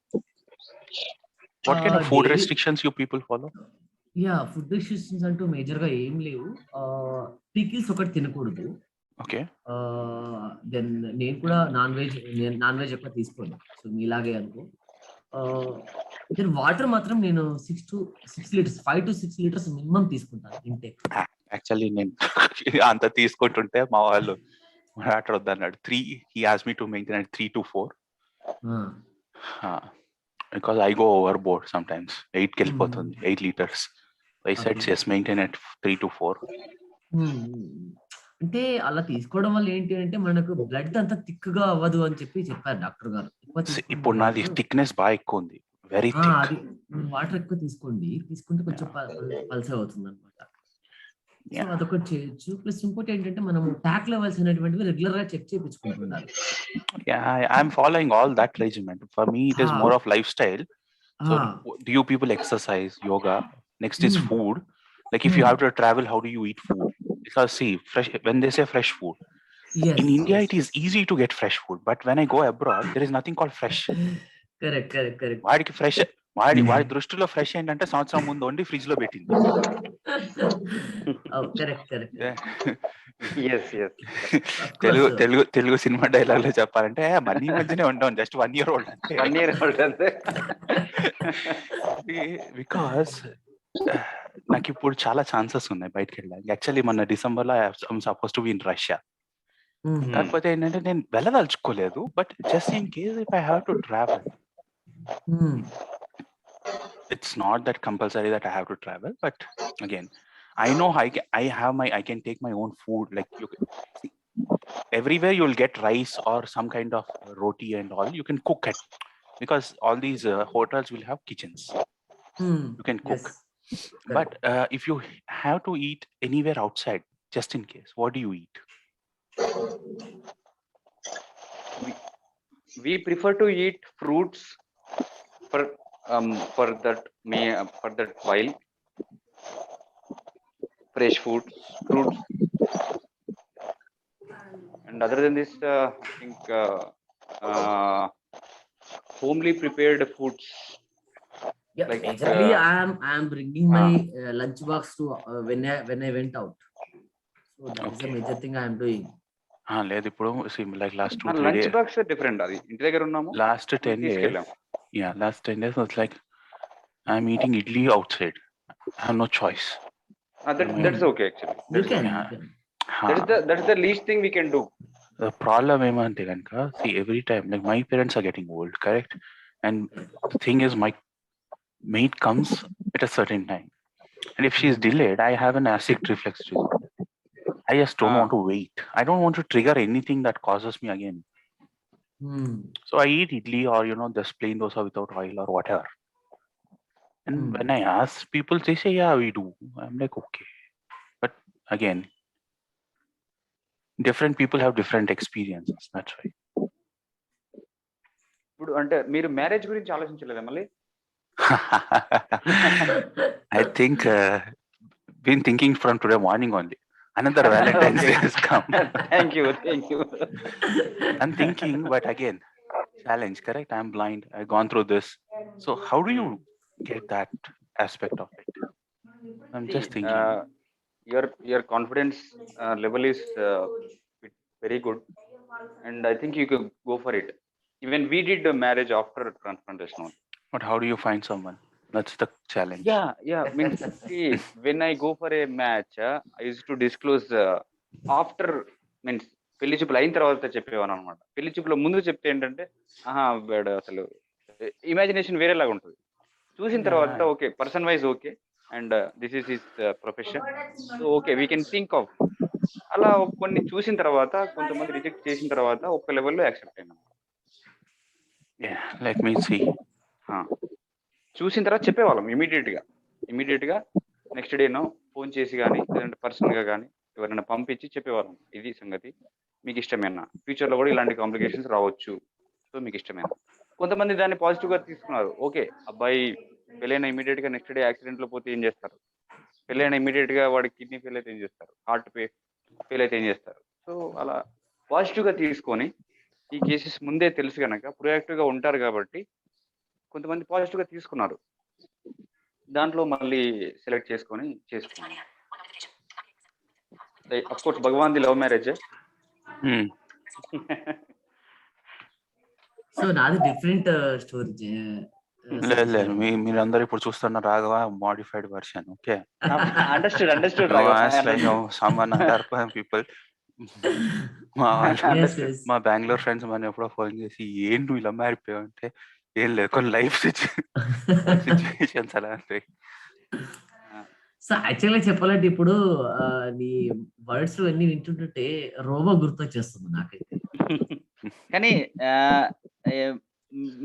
What kind of food restrictions you people follow? Yeah, food restrictions అంటూ మేజర్ గా ఏం లేవు. పికిల్స్ ఒకటి తినకూడదు. ఓకే. దెన్ నేను కూడా నాన్ వెజ్ ఎక్కువ తీసుకోను. సో మీలాగే అనుకో. దెన్ వాటర్ మాత్రం నేను 5 to 6 liters మినిమం తీసుకుంటాను ఇంటేక్. యాక్చువల్లీ నేను అంత తీసుకుంటుంటే మా వాళ్ళు వాటర్ వద్దన్నాడు. 3 he asked me to maintain at 3 to 4 because I go overboard sometimes. 8 వెళ్ళిపోతుంది, 8 liters. I said yes, maintain at 3 to 4. అంటే అలా తీసుకోవడం వల్ల ఏంటి అంటే మనకు బ్లడ్ అంతా థిక్గా అవ్వదు అని చెప్పారు డాక్టర్ గారు. ఇప్పుడు నాది థిక్నెస్ బాగా ఎక్కువ ఉంది, వెరీ థిక్. అది వాటర్ ఎక్కువ తీసుకుంటే కొంచెం పల్సే అవుతుంది అనమాట. సో అదొకటి చేయొచ్చు. ప్లస్ ఇంకోటి ఏంటంటే మనం టాక్ లెవెల్స్ అనేటువంటివి రెగ్యులర్ గా చెక్ చేయించుకుంటున్నారు. I'm following all that regimen. For me it is more of lifestyle. So do you people exercise, yoga? Next is food. Like if you have to travel, how do you eat food? Because see, fresh, when they say fresh food, in India it is easy to get fresh food, but when I go abroad there is nothing called fresh. Correct. వాడికి fresh, వాడి దృష్టిలో fresh ఏంటంటే సంవత్సరం ముందు వండి fridge లో పెట్టింది. Telugu cinema dialogue లో చెప్పాలంటే మనీ మధ్యనే ఉంటాం, జస్ట్ 1 year old అంటే. 1 year old అంతే. బికాస్ నాకు ఇప్పుడు చాలా ఛాన్సెస్ ఉన్నాయి బయటకు వెళ్ళడానికి. యాక్చువల్లీ మొన్న డిసెంబర్ లో I'm supposed to be in Russia. కాకపోతే ఏంటంటే నేను వెళ్ళదలుచుకోలేదు, but just in case if I have to travel, it's not that compulsory that I have to travel, but again I know I can take my own food. Like you can, everywhere you'll get rice or some kind of roti and all, you can cook it because all these hotels will have kitchens. You can cook. But if you have to eat anywhere outside, just in case, what do you eat? We prefer to eat fruits for that while fresh fruits, and other than this I think homely prepared foods. Like majorly I am bringing my lunch box to when I went out, so that is a major thing I am doing. లేదు ఇప్పుడు like last 2-3 lunch days box different. అది ఇంటి దగ్గర ఉన్నాము. Last 10 days was like I'm eating idli outside. I have no choice. That's okay actually. That's the least thing we can do. The problem ఏమంటే కనుక, see every time like my parents are getting old, correct? And the thing is my mate comes at a certain time, and if she is delayed I have an acid reflux disorder. I just don't want to wait. I don't want to trigger anything that causes me again. So I eat idli or just plain dosa without oil or whatever. And when I ask people, they say, yeah, we do. I'm like, okay. But again, different people have different experiences. That's why. ఇప్పుడు అంటే మీరు marriage గురించి ఆలోచించలేదా మళ్ళీ? I think been thinking from today morning only. Another Valentine's Day has come. Thank you. I'm thinking, but again, challenge, correct? I'm blind. I've gone through this. So how do you get that aspect of it? I'm just thinking. Your confidence level is very good, and I think you could go for it. Even we did a marriage after transplantation. But how do you find someone? That's the challenge. Yeah. Means see, when I go for a match, I used to disclose after, means పెళ్లి చూపులు అయిన తర్వాత చెప్పేవాను అనమాట. పెళ్లి చూపుల ముందు చెప్తే ఏంటంటే అసలు ఇమాజినేషన్ వేరేలాగా ఉంటుంది. చూసిన తర్వాత okay, person wise okay, and this is his profession, so okay we can think of. అలా కొన్ని చూసిన తర్వాత కొంతమంది రిజెక్ట్ చేసిన తర్వాత ఒక లెవెల్లో యాక్సెప్ట్ అయినా. Let me see. చూసిన తర్వాత చెప్పేవాళ్ళం ఇమీడియట్ గా నెక్స్ట్ డేనో ఫోన్ చేసి కానీ లేదంటే పర్సనల్ గా కానీ ఎవరైనా పంపించి చెప్పేవాళ్ళం, ఇది సంగతి, మీకు ఇష్టమేనా, ఫ్యూచర్ లో కూడా ఇలాంటి కాంప్లికేషన్స్ రావచ్చు, సో మీకు ఇష్టమేనా. కొంతమంది దాన్ని పాజిటివ్ గా తీసుకున్నారు. ఓకే, అబ్బాయి పెళ్ళైన ఇమీడియట్ గా నెక్స్ట్ డే యాక్సిడెంట్ లో పోతే ఏం చేస్తారు? పెళ్ళైన ఇమీడియట్ గా వాడికి కిడ్నీ ఫెయిల్ అయితే ఏం చేస్తారు? హార్ట్ ఫెయిల్ అయితే ఏం చేస్తారు? సో అలా పాజిటివ్ గా తీసుకొని ఈ కేసెస్ ముందే తెలుసు కనుక ప్రొయాక్టివ్ గా ఉంటారు కాబట్టి కొంతమంది పాజిటివ్ గా తీసుకున్నారు. దాంట్లో మళ్ళీ సెలెక్ట్ చేసుకున్నాను. అఫ్ కోర్స్ భగవాన్ ది లవ్ మ్యారేజ్. సో నాది డిఫరెంట్ స్టోరీ. లేదు మీరందరూ ఇప్పుడు చూస్తున్న Raghava modified version. Okay, understood సమ్మన్ అంటారు పీపుల్. మా బెంగళూరు ఫ్రెండ్స్ మన ఎప్పుడో ఫోన్ చేసి ఏంటి నువ్వు ఇలా మారిపోయావు అంటే ఏం లేదు, కొన్ని లైఫ్ సిచ్యువేషన్స్ అలా ఉంటాయి. సో యాక్చువల్గా చెప్పాలంటే ఇప్పుడు నీ వర్డ్స్ అన్ని వింటుంటే రోబో గుర్తొచ్చేస్తుంది నాకైతే. కానీ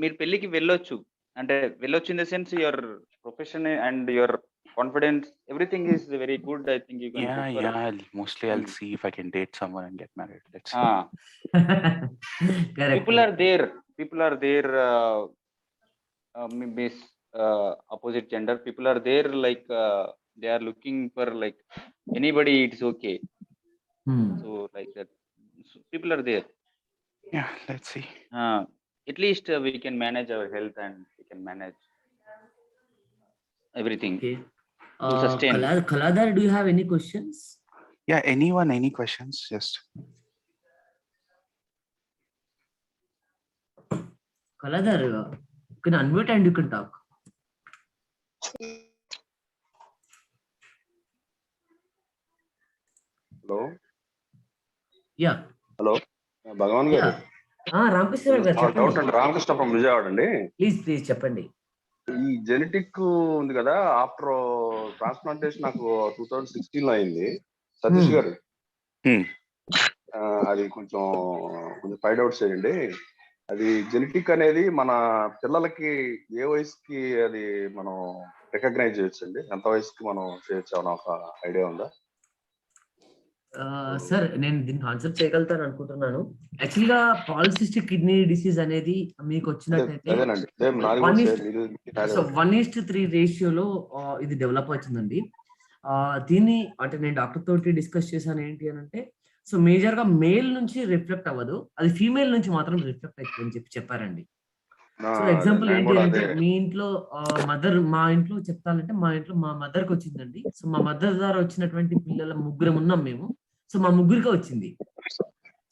మీరు పెళ్లికి వెళ్ళొచ్చు అంటే వెళ్ళొచ్చు in the sense your profession and your confidence everything is very good. I think you can mostly I'll see if I can date someone and get married. Let's see. people are there maybe opposite gender people are there, like they are looking for like anybody, it's okay. So like that, so people are there. Yeah, let's see. At least we can manage our health and we can manage everything. Okay. To sustain. Kaladhar, do you have any questions? Yeah, anyone, any questions? Just Kaladhar, you can unmute and you can talk. Hello. Yeah hello Bhagavan garu. Ramakrishna గారు doubt అండి. Ramakrishna from Vijayawada అండి. Please చెప్పండి. ఈ genetic ఉంది కదా, after transplantation నాకు 2016 లో అయింది సతీష్ గారు. అది కొంచెం ఫైండ్ అవుట్ చేయండి. అది జెనెటిక్ అనేది మన పిల్లలకి ఏ వయసుకి అది మనం రికగ్నైజ్ చేయొచ్చండి? ఎంత వయసుకి మనం చేయొచ్చు అని ఒక ఐడియా ఉందా? సార్ నేను దీన్ని ఆన్సర్ చేయగలుగుతాను అనుకుంటున్నాను. యాక్చువల్గా పాలిసిస్టిక్ కిడ్నీ డిసీజ్ అనేది మీకు వచ్చినట్టయితే 1:3 రేషియోలో ఇది డెవలప్ అవుతుందండి. దీన్ని అంటే నేను డాక్టర్ తోటి డిస్కస్ చేశాను. ఏంటి అని అంటే, సో మేజర్ గా మేల్ నుంచి రిఫ్లెక్ట్ అవ్వదు, అది ఫీమేల్ నుంచి మాత్రం రిఫ్లెక్ట్ అవుతుంది అని చెప్పారండి. సో ఎగ్జాంపుల్ ఏంటి అంటే, మీ ఇంట్లో మా ఇంట్లో చెప్తానంటే, మా మదర్ కి వచ్చిందండి. సో మా మదర్ ద్వారా వచ్చినటువంటి పిల్లల ముగ్గురం ఉన్నాం మేము. సో మా ముగ్గురికి వచ్చింది.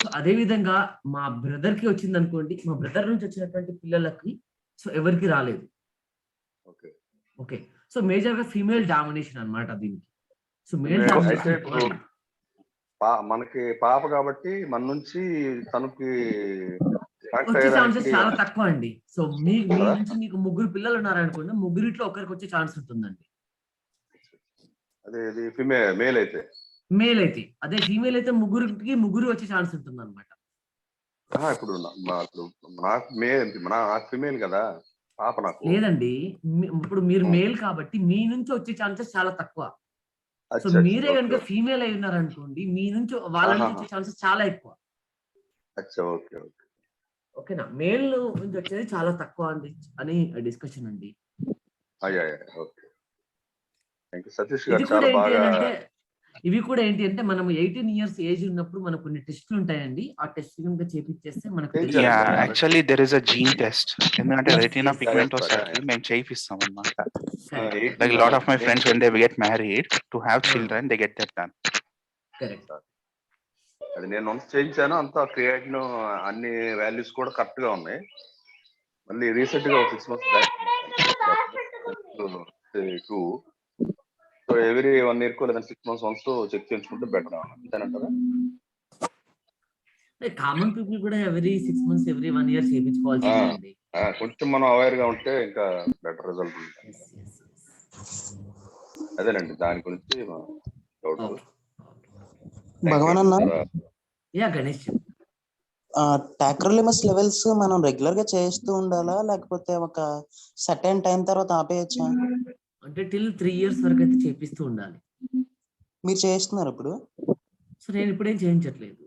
సో అదే విధంగా మా బ్రదర్ కి వచ్చింది అనుకోండి, మా బ్రదర్ నుంచి వచ్చినటువంటి పిల్లలకి సో ఎవరికి రాలేదు. ఓకే, సో మేజర్ గా ఫీమేల్ డామినేషన్ అన్నమాట దీనికి. సో మేల్ డామినేషన్ మనకి పాప కాబట్టి మన నుంచి తనకి వచ్చే ఛాన్సెస్ చాలా తక్కువ అండి. సో మీ నుంచి మీకు ముగ్గురు పిల్లలు ఉన్నారనుకోండి, ముగ్గురిట్లో ఒకరికి వచ్చే ఛాన్స్ ఉంటుందండి. అదే మేల్ అయితే అదే ఫీమేల్ అయితే ముగ్గురు వచ్చే ఛాన్స్ ఉంటుంది అనమాట. ఇప్పుడు నాకు ఫీమేల్ కదా పాప. నాకు లేదండి, ఇప్పుడు మీరు మేల్ కాబట్టి మీ నుంచి వచ్చే ఛాన్సెస్ చాలా తక్కువ. సో మీరే కనుక ఫీమేల్ అయి ఉన్నారనుకోండి, మీ నుంచి వాళ్ళ నుంచి వచ్చే ఛాన్సెస్ చాలా ఎక్కువ. ఓకేనా? మేల్ నుంచి వచ్చేది చాలా తక్కువ అని డిస్కషన్ అండి. ఇవి కూడా ఏంటి అంటే, మనం 18 years ఏజ్ ఉన్నప్పుడు మనకు కొన్ని టెస్టులు ఉంటాయండి. ఆ టెస్ట్ కనుక చేపిచ్చేస్తే మనకు actually there is a gene test. ఎందుకంటే రెటినా పిగ్మెంటోసైటీ మేము చేయిస్తాం అన్నమాట. Like lot of my friends when they get married to have children they get that done. Correct. అది నేను వన్స్ చేయించాను, అంతా క్రియేటిన్ అన్ని వాల్యూస్ కూడా కరెక్ట్ గా ఉన్నాయి. మళ్ళీ రీసెంట్ గా 6 months back so every 1 year లేదా 6 months వన్స్ చెక్ చేయించుకుంటే బెటర్ అంతేనంటారా? కామన్ పీపుల్ కూడా ఎవ్రీ 6 months ఎవ్రీ 1 year చేయించుకోవాల్సిందే. కొంచెం మనం అవేర్ గా ఉంటే ఇంకా బెటర్ రిజల్ట్ ఉంటుంది. అదేనండి దాని గురించి డౌట్. భగవాన్ అన్న, గణేష్, టాక్రోలిమస్ లెవెల్స్ మనం రెగ్యులర్ గా చేస్తూ ఉండాలా, లేకపోతే ఒక సర్టెన్ టైం తర్వాత ఆపేయచ్చా? అంటే టిల్ 3 years వరకు అయితే చేపిస్తూ ఉండాలి. మీరు చేస్తున్నారు ఇప్పుడు? సో నేను ఇప్పుడేం చేయించట్లేదు,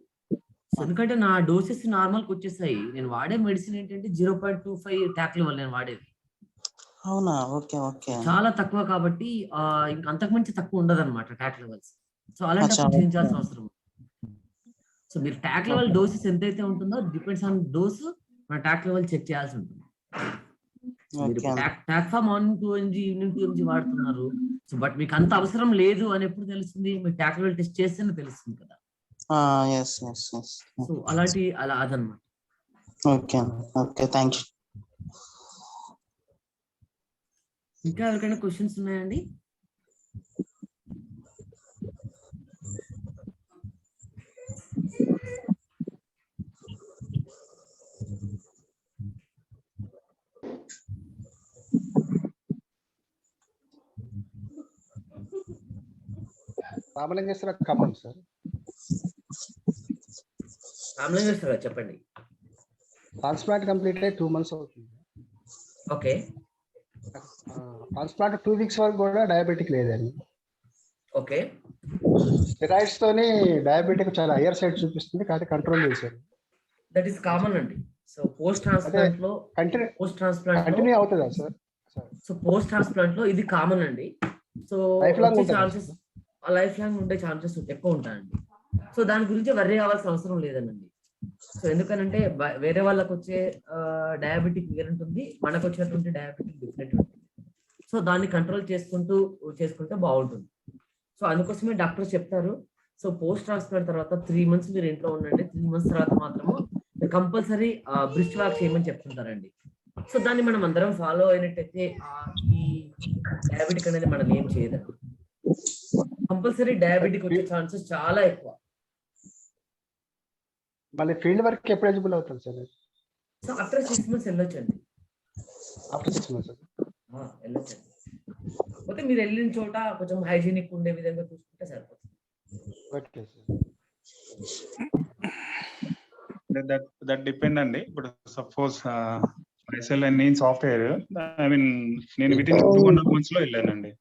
ఎందుకంటే నా డోసెస్ నార్మల్కి వచ్చేసాయి. నేను వాడే మెడిసిన్ ఏంటంటే 0.25 టాక్ల వల్ల నేను వాడేది. అవునా? ఓకే. ఓకే. చాలా తక్కువ కాబట్టి ఇంకా అంతకుమించి తక్కువ ఉండదు అనమాట ట్యాక్ లెవెల్స్. సో అచ్చా! అలాంటప్పుడు ఓకే. చేయించాల్సిన అవసరం ఉంది. సో మీరు ట్యాక్ లెవెల్ ఓకే. డోసెస్ ఎంతైతే ఉంటుందో డిపెండ్స్ ఆన్ డోస్ మన ట్యాక్ లెవెల్ చెక్ చేయాల్సి ఉంటుంది. సో మీరు okay. Tac for morning 2 mg evening 2 mg వాడుతున్నారు. సో బట్ మీకు అంత అవసరం లేదు అని ఎప్పుడు తెలుస్తుంది? మీరు ట్యాక్ లెవెల్ టెస్ట్ చేస్తేనే తెలుస్తుంది కదా. యెస్. యెస్. యెస్. సో అలా అదనమాట. ఓకే. ఓకే. Thank you. ఇంకా ఎవరికైనా క్వశ్చన్స్ ఉన్నాయండి? రామలింగేశ్వర ఖమ్మం సార్. రామలింగేశ్వర చెప్పండి. ట్రాన్స్ప్లాంట్ కంప్లీట్ అయ్యి 2 months అవుతుంది. ఓకే. ట్రాన్స్ప్లాంట్ 2 weeks వరకు కూడా డయాబెటిక్ లేదండి. ఓకే. స్టెరాయిడ్స్ తోని డయాబెటిక్ చాలా హయ్యర్ సైడ్ చూపిస్తుంది, కాబట్టి కంట్రోల్ చేశారు. దట్ ఈస్ కామన్ అండి. సో పోస్ట్ ట్రాన్స్ప్లాంట్ లో కంటిన్యూ అవుతుందా సార్? సో పోస్ట్ ట్రాన్స్ప్లాంట్ లో ఇది కామన్ అండి. So life long chances life long ఉండే ఛాన్సెస్ ఎక్కువ ఉంటాయండి. సో దాని గురించి వర్రీ కావాల్సిన అవసరం లేదనండి. సో ఎందుకనంటే వేరే వాళ్ళకి వచ్చే డయాబెటిక్ వేరే ఉంటుంది, మనకు వచ్చినటువంటి డయాబెటిక్ డిఫరెంట్ ఉంటుంది. సో దాన్ని కంట్రోల్ చేసుకుంటే బాగుంటుంది. సో అందుకోసమే డాక్టర్స్ చెప్తారు, సో పోస్ట్ ట్రాన్స్ప్లాంట్ తర్వాత 3 months మీరు ఇంట్లో ఉండండి, 3 months తర్వాత మాత్రము కంపల్సరీ బ్రిస్ట్ వాక్ చేయమని చెప్తుంటారండి. సో దాన్ని మనం అందరం ఫాలో అయినట్టయితే ఈ డయాబెటిక్ అనేది మనం ఏం చేయదండి. కంపల్సరీ డయాబెటిక్ వచ్చే ఛాన్సెస్ చాలా ఎక్కువ. మళ్ళీ ఫీల్డ్ వర్క్ ఎప్పుడు ఎలిజిబుల్ అవుతుంది సార్? సో ఆఫ్టర్ 6 months వెళ్ళొచ్చండి. ఆఫ్టర్ 6 months వెళ్ళొచ్చండి. పోతే మీరు వెళ్ళిన చోట కొంచెం హైజీనిక్ ఉండే విధంగా చూసుకుంటే సరిపోతుంది. Okay sir. దట్ డిపెండ్ అండి. ఇప్పుడు సపోజ్ myself and నేను సాఫ్ట్వేర్, ఐ మీన్ నేను వితిన్ 2.5 months లో వెళ్ళానండి.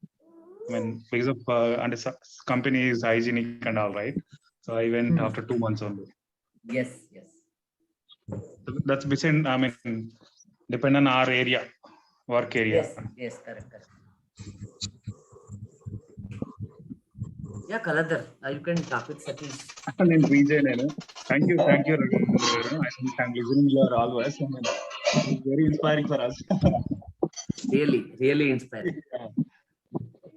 I mean, because of and company is hygienic and all right, so I went after 2 months only. Yes. That's within, I mean, depend on our area, work area. Yes, correct. Yeah, Kaladar, you can talk with Satish. నేను rejoin. Thank you Raghavendra. I'm listening your always. I mean, it's very inspiring for us. Really inspiring.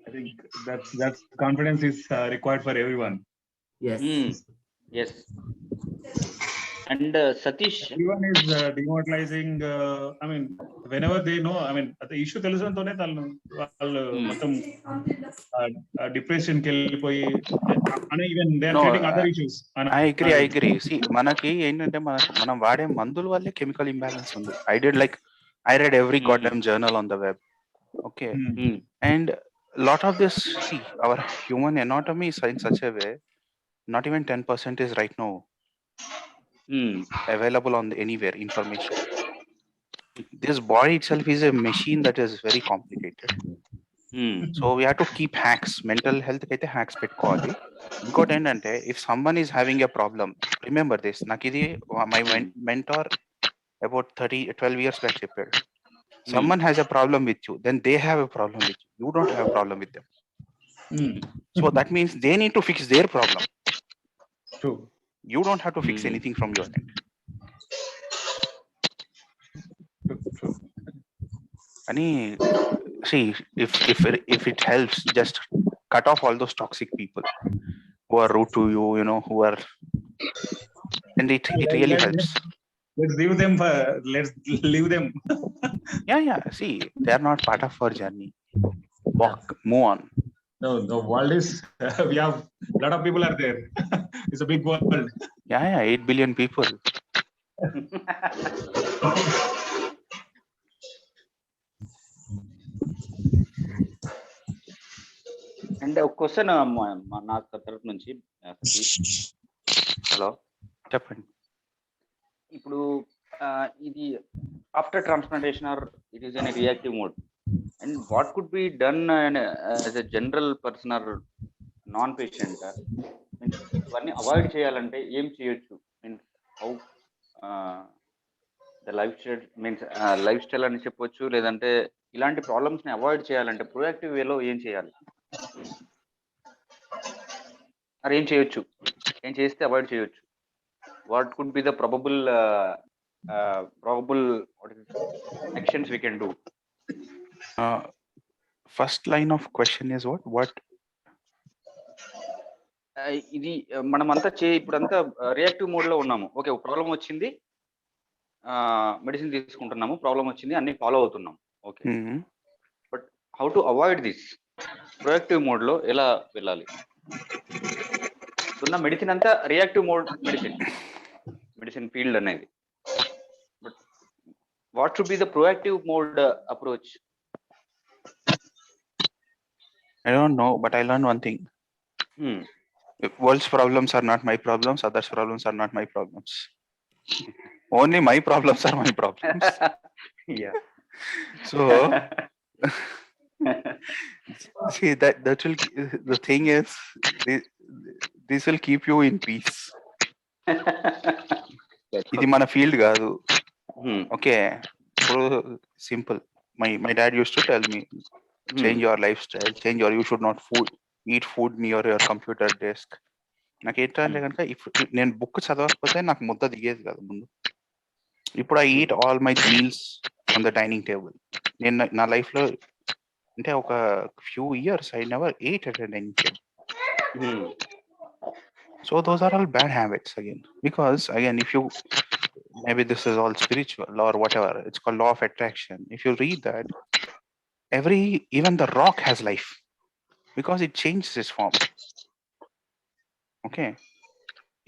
I think that confidence is required for everyone. Yes. And Satish, everyone is demoralizing. I mean, whenever they know, I mean, the issue telusantone వాళ్ళు మొత్తం depression కి వెళ్ళిపోయి, and even they are treating other issues. I agree. See, మనకి ఏంటంటే మనం వాడే మందుల వల్లే కెమికల్ ఇంబ్యాలెన్స్ ఉంది. I read every goddamn journal on the web. Okay. And lot of this, see, our human anatomy is in such a way, not even 10% is right now available on anywhere information. This body itself is a machine that is very complicated. So we have to keep hacks. Mental health kaite hacks pettukovali. Inkote endante, if someone is having a problem, remember this. Nakidi my mentor about 12 years back cheppadu. Someone has a problem with you, then they have a problem with you. You don't have a problem with them. So that means they need to fix their problem. True. You don't have to fix anything from your end. True. Ani, see, if it helps, just cut off all those toxic people who are rude to you, who are, and it really helps. Let's leave them. Yeah. See, they are not part of our journey. Walk, move on. No, the world is, we have a lot of people are there. It's a big world. Yeah, 8 billion people. And ఒక question నాకు తరఫు నుంచి. Hello, చెప్పండి. ఇప్పుడు ఇది after transplantation or it is in reactive mode, and what could be done as a general person or non patient, ఇవన్నీ avoid చేయాలంటే ఏం చేయొచ్చు? Means how the life style means life style అని చెప్పొచ్చు, లేదంటే ఇలాంటి ప్రాబ్లమ్స్ ని అవాయిడ్ చేయాలంటే ప్రొయాక్టివ్ వేలో ఏం చేయాలి, మరి ఏం చేయొచ్చు, ఏం చేస్తే అవాయిడ్ చేయొచ్చు? What could be the probable actions we can do? First line of question is what? ఇది మనమంతా ఇప్పుడంతా రియాక్టివ్ మోడ్ లో ఉన్నాము. ఓకే, ప్రాబ్లం వచ్చింది, మెడిసిన్ తీసుకుంటున్నాము, ప్రాబ్లం వచ్చింది, అన్ని ఫాలో అవుతున్నాం. Okay, but how to avoid this? Proactive mode లో ఎలా వెళ్ళాలి? ఉన్న మెడిసిన్ అంతా రియాక్టివ్ మోడ్ మెడిసిన్ ఫీల్డ్ అనేది. But what should be the proactive mode approach? I don't know, but I learned one thing. World's problems are not my problems, others' problems are not my problems. Only my problems are my problems. Yeah. So see, that will, the thing is, this will keep you in peace. ఇది మన field కాదు. Okay, ఇప్పుడు simple. My dad used to tell me, change your lifestyle, you should not eat food near your computer desk. నాకు ఏంటంటే కనుక నేను book చదవకపోతే నాకు ముద్ద దిగేది కాదు ముందు. ఇప్పుడు I eat all my meals on the dining table. నేను నా లైఫ్ లో అంటే ఒక few years I never eight at dining table. So those are all bad habits again, because again, if you, maybe this is all spiritual or whatever, it's called law of attraction. If you read that, even the rock has life because it changes its form. Okay,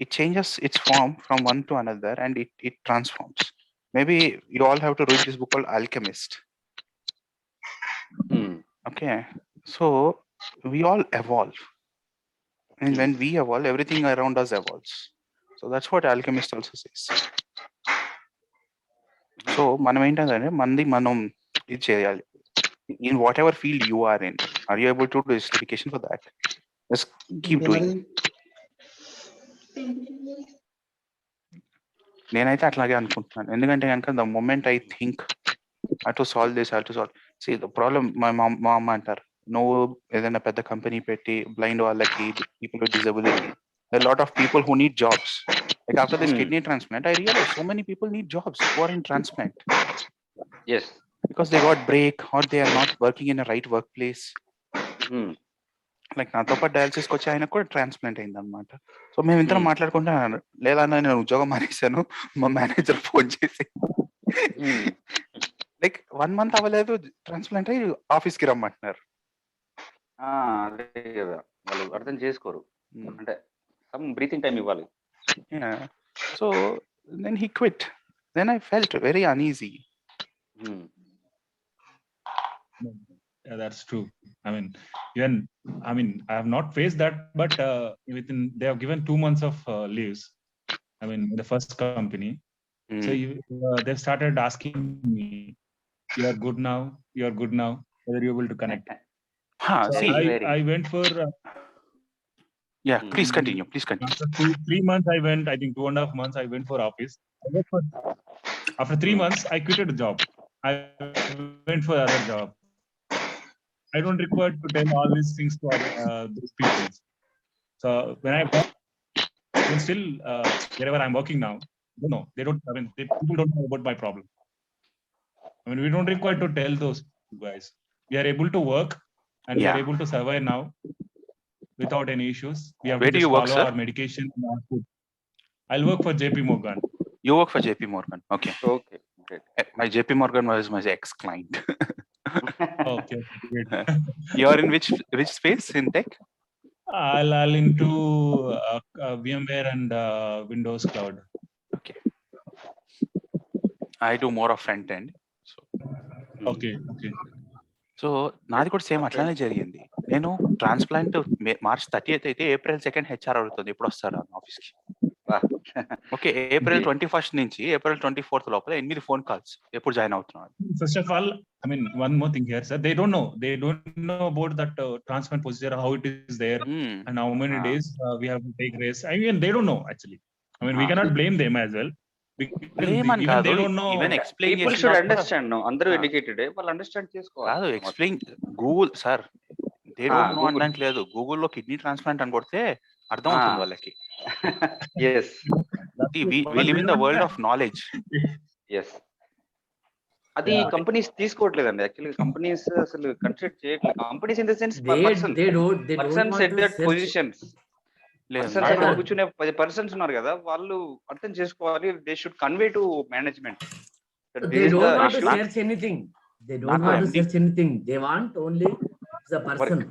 it changes its form from one to another and it transforms. Maybe you all have to read this book called Alchemist. Okay, so we all evolve, and when we evolve, everything around us evolves. So that's what Alchemist also says. So మనం ఏంటంటే మనం ఇది చేయాలి. In whatever field you are in, are you able to do justification for that? Just keep doing. నేనైతే అట్లాగే అనుకుంటున్నాను. ఎందుకంటే కనుక the moment I think I to solve this, see the problem. మా అమ్మ అంటారు, నువ్వు ఏదైనా పెద్ద కంపెనీ పెట్టి బ్లైండ్ వాళ్ళకి, people with disability, there are a lot of people who need jobs. Like after this kidney transplant, I realized so many people need jobs who are in transplant. Yes, because they got break or they are not working in a right workplace. Like నాతో పాటు డయాలసిస్కి వచ్చి ఆయన కూడా transplant అయింది అనమాట. So మేము ఇద్దరం మాట్లాడుకుంటున్నాను, లేదన్నా నేను ఉద్యోగం మానేశాను, మా మేనేజర్ ఫోన్ చేసి లైక్ 1 month అవ్వలేదు, ట్రాన్స్ప్లాంట్ అయ్యి ఆఫీస్కి రమ్మంటున్నారు. అదే కదా, వాళ్ళు అర్థం చేసుకోరు, అంటే సమ్ బ్రీతింగ్ టైం ఇవ్వాలి. So then he quit. Then I felt very uneasy. Yeah, that's true. I have not faced that, but they have given 2 months of leaves. In the first company, so they've started asking me, "You are good now. Whether you're able to connect." See, I went for. Yeah, please continue. After 3 months, I went. I think 2.5 months, I went for office. After 3 months, I quitted the job. I went for other job. I don't require to tell all these things to those people. So when I work, still wherever I'm working now, they don't. People don't know about my problem. We don't require to tell those guys. We are able to work and we are able to survive now without any issues. We have Where to do just you work, follow sir? our medication and our food. I'll work for JP Morgan. You work for JP Morgan. Okay. Okay, great. My JP Morgan was my ex-client. Okay, great. You are in which space in tech? I'll into VMware and Windows Cloud. Okay. I do more of front end. So. Okay. So నాది కూడా same అట్లానే జరిగింది. నేను transplant March 30th అయితే April 2nd HR అడుగుతుంది ఎప్పుడు వస్తారా ఆఫీస్కి. ఓకే, April 21st నుంచి April 24th లోపల 8 ఫోన్ కాల్స్, ఎప్పుడు జాయిన్ అవుతున్నాడు. First of all, one more thing here, sir. They don't know about that transplant procedure, how it is there, and how many days we have to take rest. They don't know actually. We cannot blame them as well. Blame అని even కాదు, they don't know. Even explain people should understand. అందరూ educated, వాళ్ళు understand చేసుకోవాలి. కాదు, explain Google sir, they don't know Google. అనడానికి లేదు. గూగుల్లో kidney transplant అని కొడితే అర్థం అవుతుంది వాళ్ళకి. Yes we live in the world of knowledge. Yes అది కంపెనీస్ తీసుకోవట్లేదండి. యాక్చువల్లీ కంపెనీస్ అసలు కన్సిడర్ చేయట్లేదు. Companies in the sense persons at that positions, persons అక్కడ కూర్చునే 10 పర్సన్స్ ఉన్నారు కదా, వాళ్ళు అర్థం చేసుకోవాలి. They should convey to management. They don't want to search anything. They don't want to search anything. They want only the person.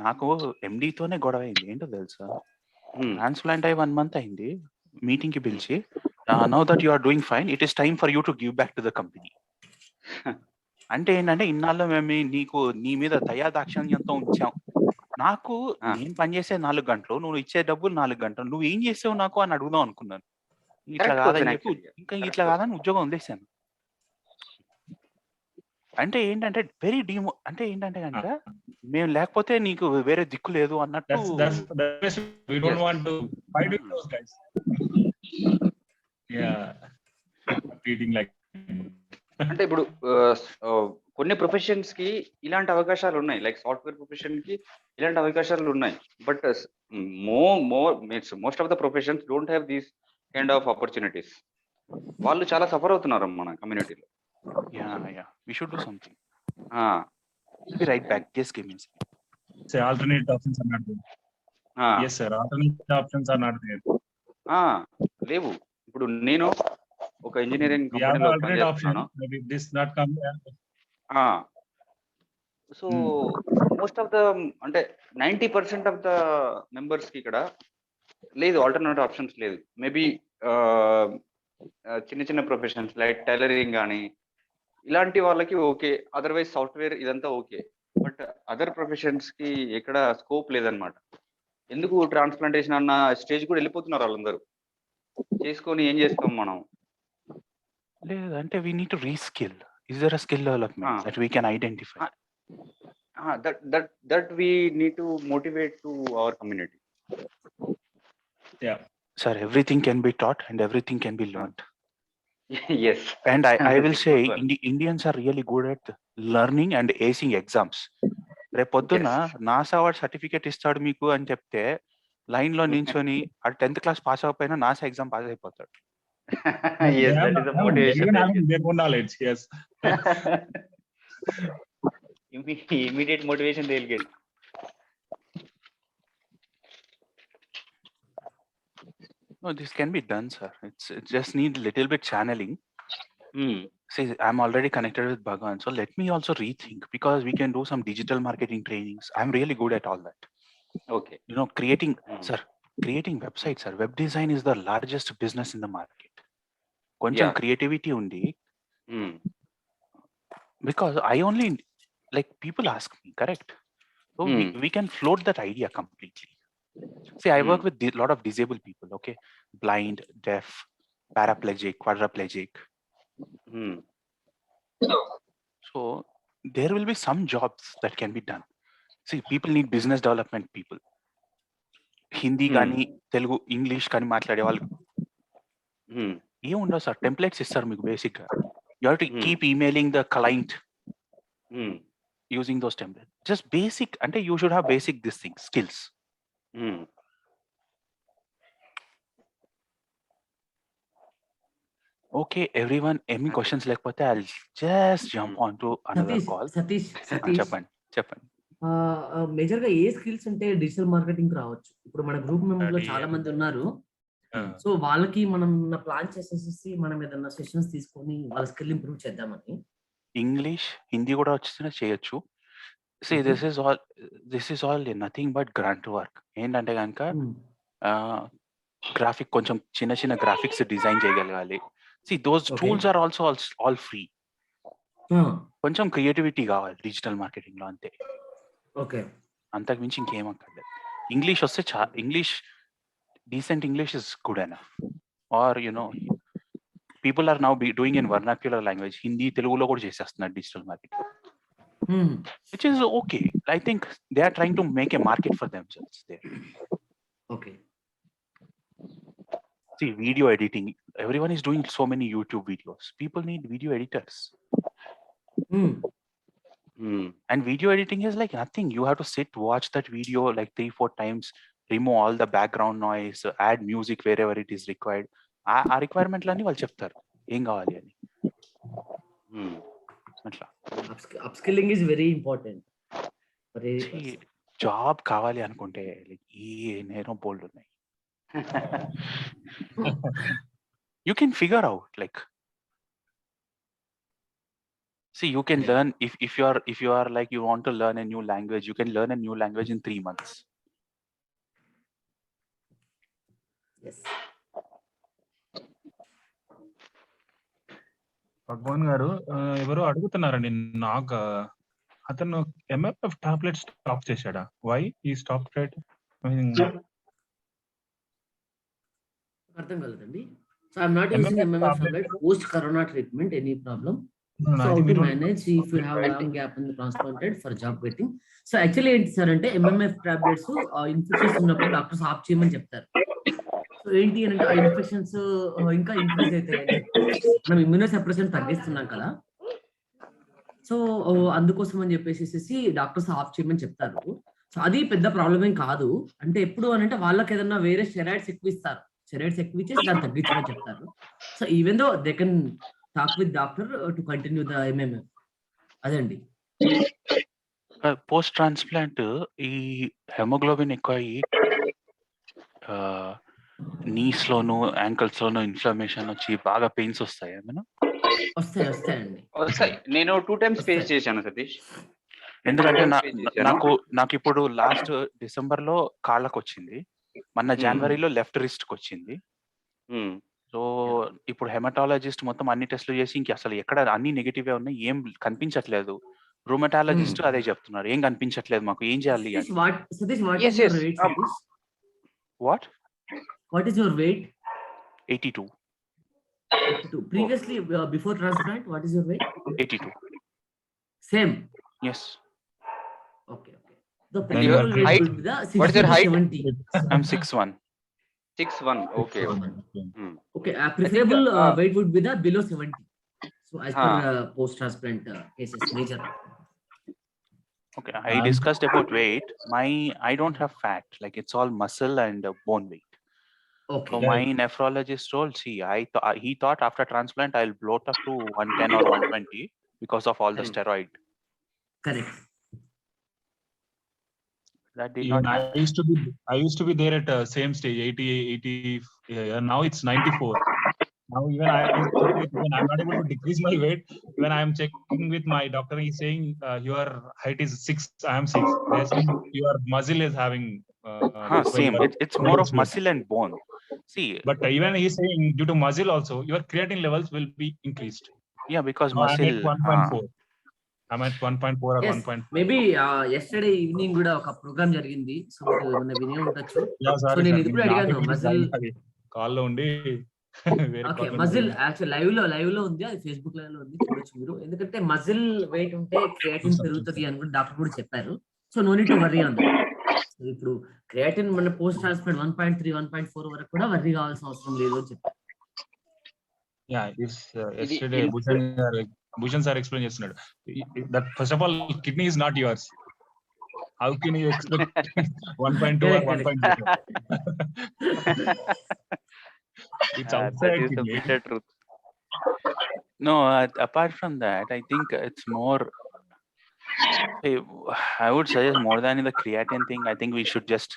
నాకు ఎండితోనే గొడవ అయింది. ఏంటో తెలుసా, ట్రాన్స్ప్లాంట్ అయ్యి 1 month అయింది. మీటింగ్ కి పిలిచి, now that you are doing fine, it is time for you to give back to the company. అంటే ఏంటంటే, ఇన్నాళ్ళు మేము నీకు నీ మీద దయా దాక్షిణ్యంతో ఉంచాం. నాకు నేను పనిచేసే 4 గంటలు, నువ్వు ఇచ్చే డబ్బులు 4 గంటలు, నువ్వు ఏం చేసావు నాకు అని అడుగుదాం అనుకున్నాను. ఇట్లా కాదని చెప్పి ఇంకా ఇట్లా కాదని ఉద్యోగం వదిలేశాను. అంటే ఏంటంటే వెరీ డీమో, అంటే ఏంటంటే కనుక మేము లేకపోతే నీకు వేరే దిక్కు లేదు అన్నట్టు. We don't want to fight with those guys. Yeah, treating like. అంటే ఇప్పుడు కొన్ని ప్రొఫెషన్స్ కి ఇలాంటి అవకాశాలు ఉన్నాయి. లైక్ సాఫ్ట్వేర్ ప్రొఫెషన్ కి ఇలాంటి అవకాశాలు ఉన్నాయి. But most of the professions don't have these kind of opportunities. వాళ్ళు చాలా సఫర్ అవుతున్నారు మన కమ్యూనిటీలో. Yeah, we should do something. We'll be right back. Just give me a second. Say alternate options are not there. Yes sir, alternate options are not there. లేవు. ఇప్పుడు నేను ఒక engineering కంపెనీలో పనిచేస్తున్నాను. సో మోస్ట్ ఆఫ్ ద, అంటే 90% of the members కి ఇక్కడ లేదు, ఆల్టర్నేటివ్ ఆప్షన్స్ లేదు. మేబీ చిన్న చిన్న ప్రొఫెషన్స్ లైక్ టైలరింగ్ కానీ ఇలాంటి వాళ్ళకి ఓకే, అదర్వైజ్ సాఫ్ట్వేర్ ఇదంతా ఓకే. బట్ అదర్ ప్రొఫెషన్స్ కి ఎక్కడ స్కోప్ లేదనమాట. ఎందుకు ట్రాన్స్ప్లాంటేషన్ అన్న స్టేజ్ కూడా వెళ్ళిపోతున్నారు వాళ్ళందరూ. చేసుకొని ఏం చేస్తాం మనం? లేదంటే we need to reskill. Is there a skill development that we can identify? That we need to motivate to our community. Yeah. Sir, everything can be taught and everything can be learned. Yes. And I will say Indians are really good at learning and acing exams. రేపొద్దున NASA వాడు certificate ఇస్తాడు మీకు అని చెప్తే line లో నించొని ఆ 10th class pass అవ్వకపోయినా నాసా ఎగ్జామ్ పాస్ అయిపోతాడు. Yes, that is the motivation. Knowledge, yes. Immediate motivation they'll get. No, this can be done, sir. It just need little bit channeling. See, I'm already connected with Bhagwan, so let me also rethink, because we can do some digital marketing trainings. I'm really good at all that. Okay. You know, creating websites, sir. Web design is the largest business in the market. Koncham creativity undi. Because I only, like, people ask me, correct? So we can float that idea completely. See, I work with a lot of disabled people, okay? Blind, deaf, paraplegic, quadriplegic. So there will be some jobs that can be done. See, people need business development people. Hindi కానీ Telugu English కానీ మాట్లాడే వాళ్ళు ఏముండవు sir, templates ఇస్తారు మీకు basic గా. You have to keep emailing the client using those templates. Just basic, అంటే you should have basic this thing skills. Okay, everyone, any questions లేకపోతే I'll just jump on to another call. Satish చెప్పండి. Major గా ఏ skills ఉంటే digital marketing రావచ్చు? ఇప్పుడు మన group member లో చాలా మంది ఉన్నారు. సో వాళ్ళకి మనం ప్లాన్ చేసేసి మనం ఏదైనా సెషన్స్ తీసుకొని వాళ్ళ స్కిల్ ఇంప్రూవ్ చేద్దామని. ఇంగ్లీష్, హిందీ కూడా వచ్చినా చేయొచ్చు. See, this is all nothing but grunt work. ఏంటంటే కనుక గ్రాఫిక్, కొంచెం చిన్న చిన్న గ్రాఫిక్స్ డిజైన్ చేయగలగాలి. See, those tools are also all free. కొంచెం క్రియేటివిటీ కావాలి డిజిటల్ మార్కెటింగ్ లో, అంతే. ఓకే, అంతకు మించి ఇంకేం అక్కర్లేదు. ఇంగ్లీష్ వస్తే English, decent English is good enough. Or people are now doing in vernacular language. Hindi, Telugulo కూడా చేసేస్తున్నారు digital marketing, which is okay. I think they are trying to make a market for themselves there. Okay. See, video editing, everyone is doing so many YouTube videos. People need video editors. And video editing is like nothing. You have to sit, watch that video like 3-4 times, remove all the background noise, add music wherever it is required. ఆ రిక్వైర్మెంట్లన్నీ వాళ్ళు చెప్తారు ఏం కావాలి అని. అట్లా upskilling is very important. Job కావాలి అనుకుంటే like ఈ నేరో బోల్డ్ ఉన్నాయి. You can figure out like, see, you can learn if you are like you want to learn a new language, you can learn a new language in 3 months. Yes. భగవాన్ గారు ఎవరో అడుగుతున్నారండి నాకు, అతను ఎంఎఫ్ఎఫ్ tablet stop చేశాడా? Why ఈ stop right? అర్థం కాలేదండి. So I'm not using MMF tablet post corona treatment. Any problem? So how to manage if you have long gap in the transplanted for job getting? So actually ఏంటి sir అంటే MMF tablets infections ఉన్నప్పుడు doctors of చేయమని చెప్తారు. So ఏంటి అంటే ఆ infections ఇంకా increase అవుతాయి. మనం ఇమ్యూనో సప్రెషన్ తగ్గిస్తున్నాం కదా, సో అందుకోసం అని చెప్పేసి డాక్టర్స్ ఆఫ్ చేయమని చెప్తారు. సో అది పెద్ద ప్రాబ్లం ఏం కాదు. అంటే ఎప్పుడు అని అంటే వాళ్ళకి ఏదన్నా వేరే స్టెరాయిడ్స్ ఎక్కువ ఇస్తారు, స్టెరాయిడ్స్ ఎక్కువ ఇచ్చేసి దాన్ని తగ్గించమని చెప్తారు. So even though they can talk with doctor to continue the MMF. అదండి. పోస్ట్ ట్రాన్స్ప్లాంట్ ఈ హెమోగ్లోబిన్ ఎక్కువ అయ్యి నీస్ లోను యాంకిల్స్ లోను ఇన్ఫ్లమేషన్ వచ్చి బాగా పెయిన్స్ వస్తాయి. ఏమైనా వస్తాయండి. నేను 2 times ఫేస్ చేశాను సతీష్. ఎందుకంటే నాకు ఇప్పుడు లాస్ట్ డిసెంబర్ లో కాళ్ళకు వచ్చింది, మొన్న జనవరిలో లెఫ్ట్ రిస్ట్ కి వచ్చింది. సో ఇప్పుడు హెమటాలజిస్ట్ మొత్తం అన్ని టెస్టులు చేసి ఇంక అసలు ఎక్కడ అన్ని నెగిటివ్ ఉన్నాయి, ఏం కనిపించట్లేదు. రూమటాలజిస్ట్ అదే చెప్తున్నారు, ఏం కనిపించట్లేదు మాకు, ఏం చేయాలి? What is your weight? 82. Previously, before transplant, what is your weight? 82. Same. Yes. Okay. The preferable weight would be the 60 what is your height? 70. I'm 6'1". 6'1". Okay. Okay. Preferable weight would be the below 70. So as per post-transplant cases, major. Okay. I discussed about weight. I don't have fat. Like it's all muscle and bone weight. Okay. So my nephrologist told, he thought after transplant I'll bloat up to 110 or 120 because of all the steroid. Correct. That did not happen. I used to be there at same stage, 80. Now it's 94. Now even I'm not able to decrease my weight. When I'm checking with my doctor, he's saying your height is 6. I am 6. They're saying your muscle is having same. It's more of muscle and bone. See, but even he's saying due to muscle also, your creatine levels will be increased. Yeah, because now muscle. I'm at 1.4. I'm at 1.4 or yes, 1.5. Maybe yesterday evening కూడా ఒక programme జరిగింది, so మీరు ఏమైనా వినే ఉండొచ్చు. So నేను ఇది కూడా అడిగాను మజిల్ కాల్ లో ఉండి. ఓకే, మజిల్ యాక్చువల్ లైవ్ లో ఉంది, అది ఫేస్బుక్ లైవ్ లో ఉంది, చూడొచ్చు మీరు. ఎందుకంటే మజిల్ వెయిట్ ఉంటే క్రియాటిన్ పెరుగుతుంది అని కూడా డాక్టర్ కూడా చెప్పారు. So no need to worry on that. So ఇప్పుడు క్రియాటిన్ మన పోస్ట్ ట్రాన్స్ప్లాంట్ 1.3 1.4 వరకు కూడా వర్రీ కావాల్సిన అవసరం లేదు అని చెప్పారు. Yeah, yesterday Bhushan sir explained చేస్తున్నాడు that first of all kidney is not yours. How can you expect 1.2 or 1.3? It's outside that is the bitter truth. No, apart from that, I think it's more. I would suggest more than in the creatine thing. I think we should just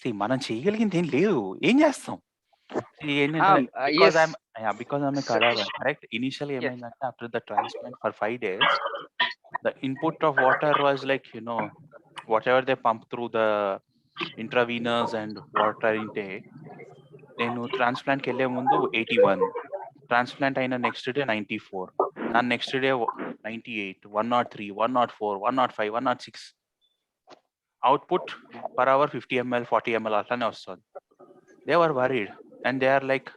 see. మనం చేయగలిగింది ఏం లేదు, ఏం చేస్తాం? Because I'm a cadaver, correct? Initially, after the transplant for 5 days, the input of water was like, whatever they pump through the intravenous and water intake. నేను ట్రాన్స్ప్లాంట్కి వెళ్ళే ముందు 81, transplant అయిన నెక్స్ట్ డే 94, దాని next day 98, 103, 104, 105, 106. Output per hour 50 ml 40 ml అట్లానే వస్తుంది. They were worried and they are like,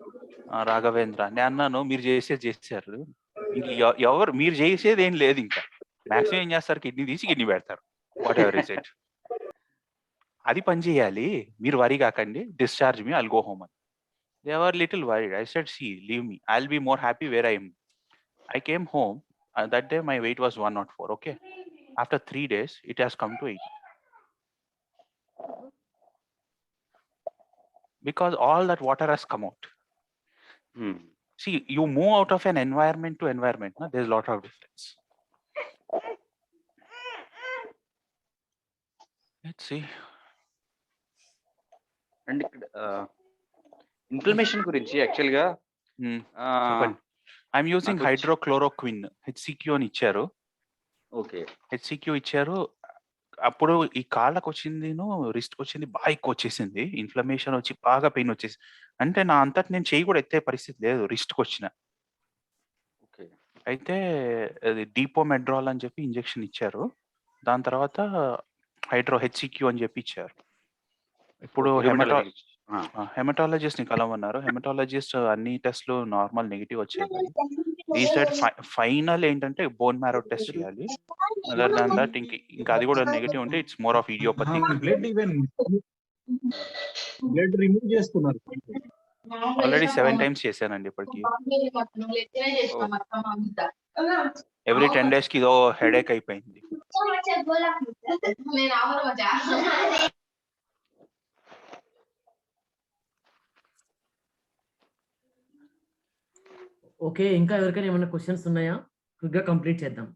Raghavendra నేను అన్నాను, మీరు చేశారు, ఇంక ఎవరు మీరు చేసేది ఏం లేదు, ఇంకా మాక్సిమం ఏం చేస్తారు, కిడ్నీ తీసి కిడ్నీ పెడతారు, వాట్ ఎవర్ ఇస్ ఇట్. అది పని చేయాలి, మీరు వరీ కాకండి, డిశ్చార్జ్ మీ, ఐల్ గో హోమ్ అని. They were little worried. I said, see, leave me. I'll be more happy where I am. I came home. That day my weight was 104. Okay. After 3 days, it has come to 80. Because all that water has come out. See, you move out of an environment to environment. No? There's a lot of difference. Let's see. And ఇక్కడ inflammation గురించి యాక్చువల్గా చెప్పండి. I'm using నాకు hydrochloroquine. HCQ అని ఇచ్చారు. Okay HCQ ఇచ్చారు. అప్పుడు ఈ కాళ్ళకు వచ్చింది రిస్ట్కి వచ్చింది బాగా ఎక్కువ వచ్చేసింది. ఇన్ఫ్లమేషన్ వచ్చి బాగా పెయిన్ వచ్చేసి, అంటే నా అంతటి నేను చెయ్యి కూడా ఎత్తే పరిస్థితి లేదు రిస్ట్కి వచ్చిన. ఓకే అయితే అది డీపోమెడ్రాల్ అని చెప్పి ఇంజెక్షన్ ఇచ్చారు. దాని తర్వాత HCQ అని చెప్పి ఇచ్చారు. ఇప్పుడు హెమటాలజిస్ట్ ని కలవన్నారు. హెమటాలజిస్ట్ అన్ని టెస్ట్లు నార్మల్ నెగిటివ్ వచ్చాయి. ఈ సైడ్ ఫైనల్ ఏంటంటే బోన్ మ్యారో టెస్ట్ చేయాలి. అదర్ దాన్ దట్ ఇంకా అది కూడా నెగిటివ్ ఉంటే it's more of ఇడియోపతి. Blood remove చేస్తున్నారు. ఆల్రెడీ 7 times చేశానండి ఇప్పటికి. ఎవ్రీ 10 days కి ఇదో హెడేక్ అయిపోయింది. ఓకే, ఇంకా ఎవరికైనా ఏమైనా క్వశ్చన్స్ ఉన్నాయా? క్విక్ గా కంప్లీట్ చేద్దాం.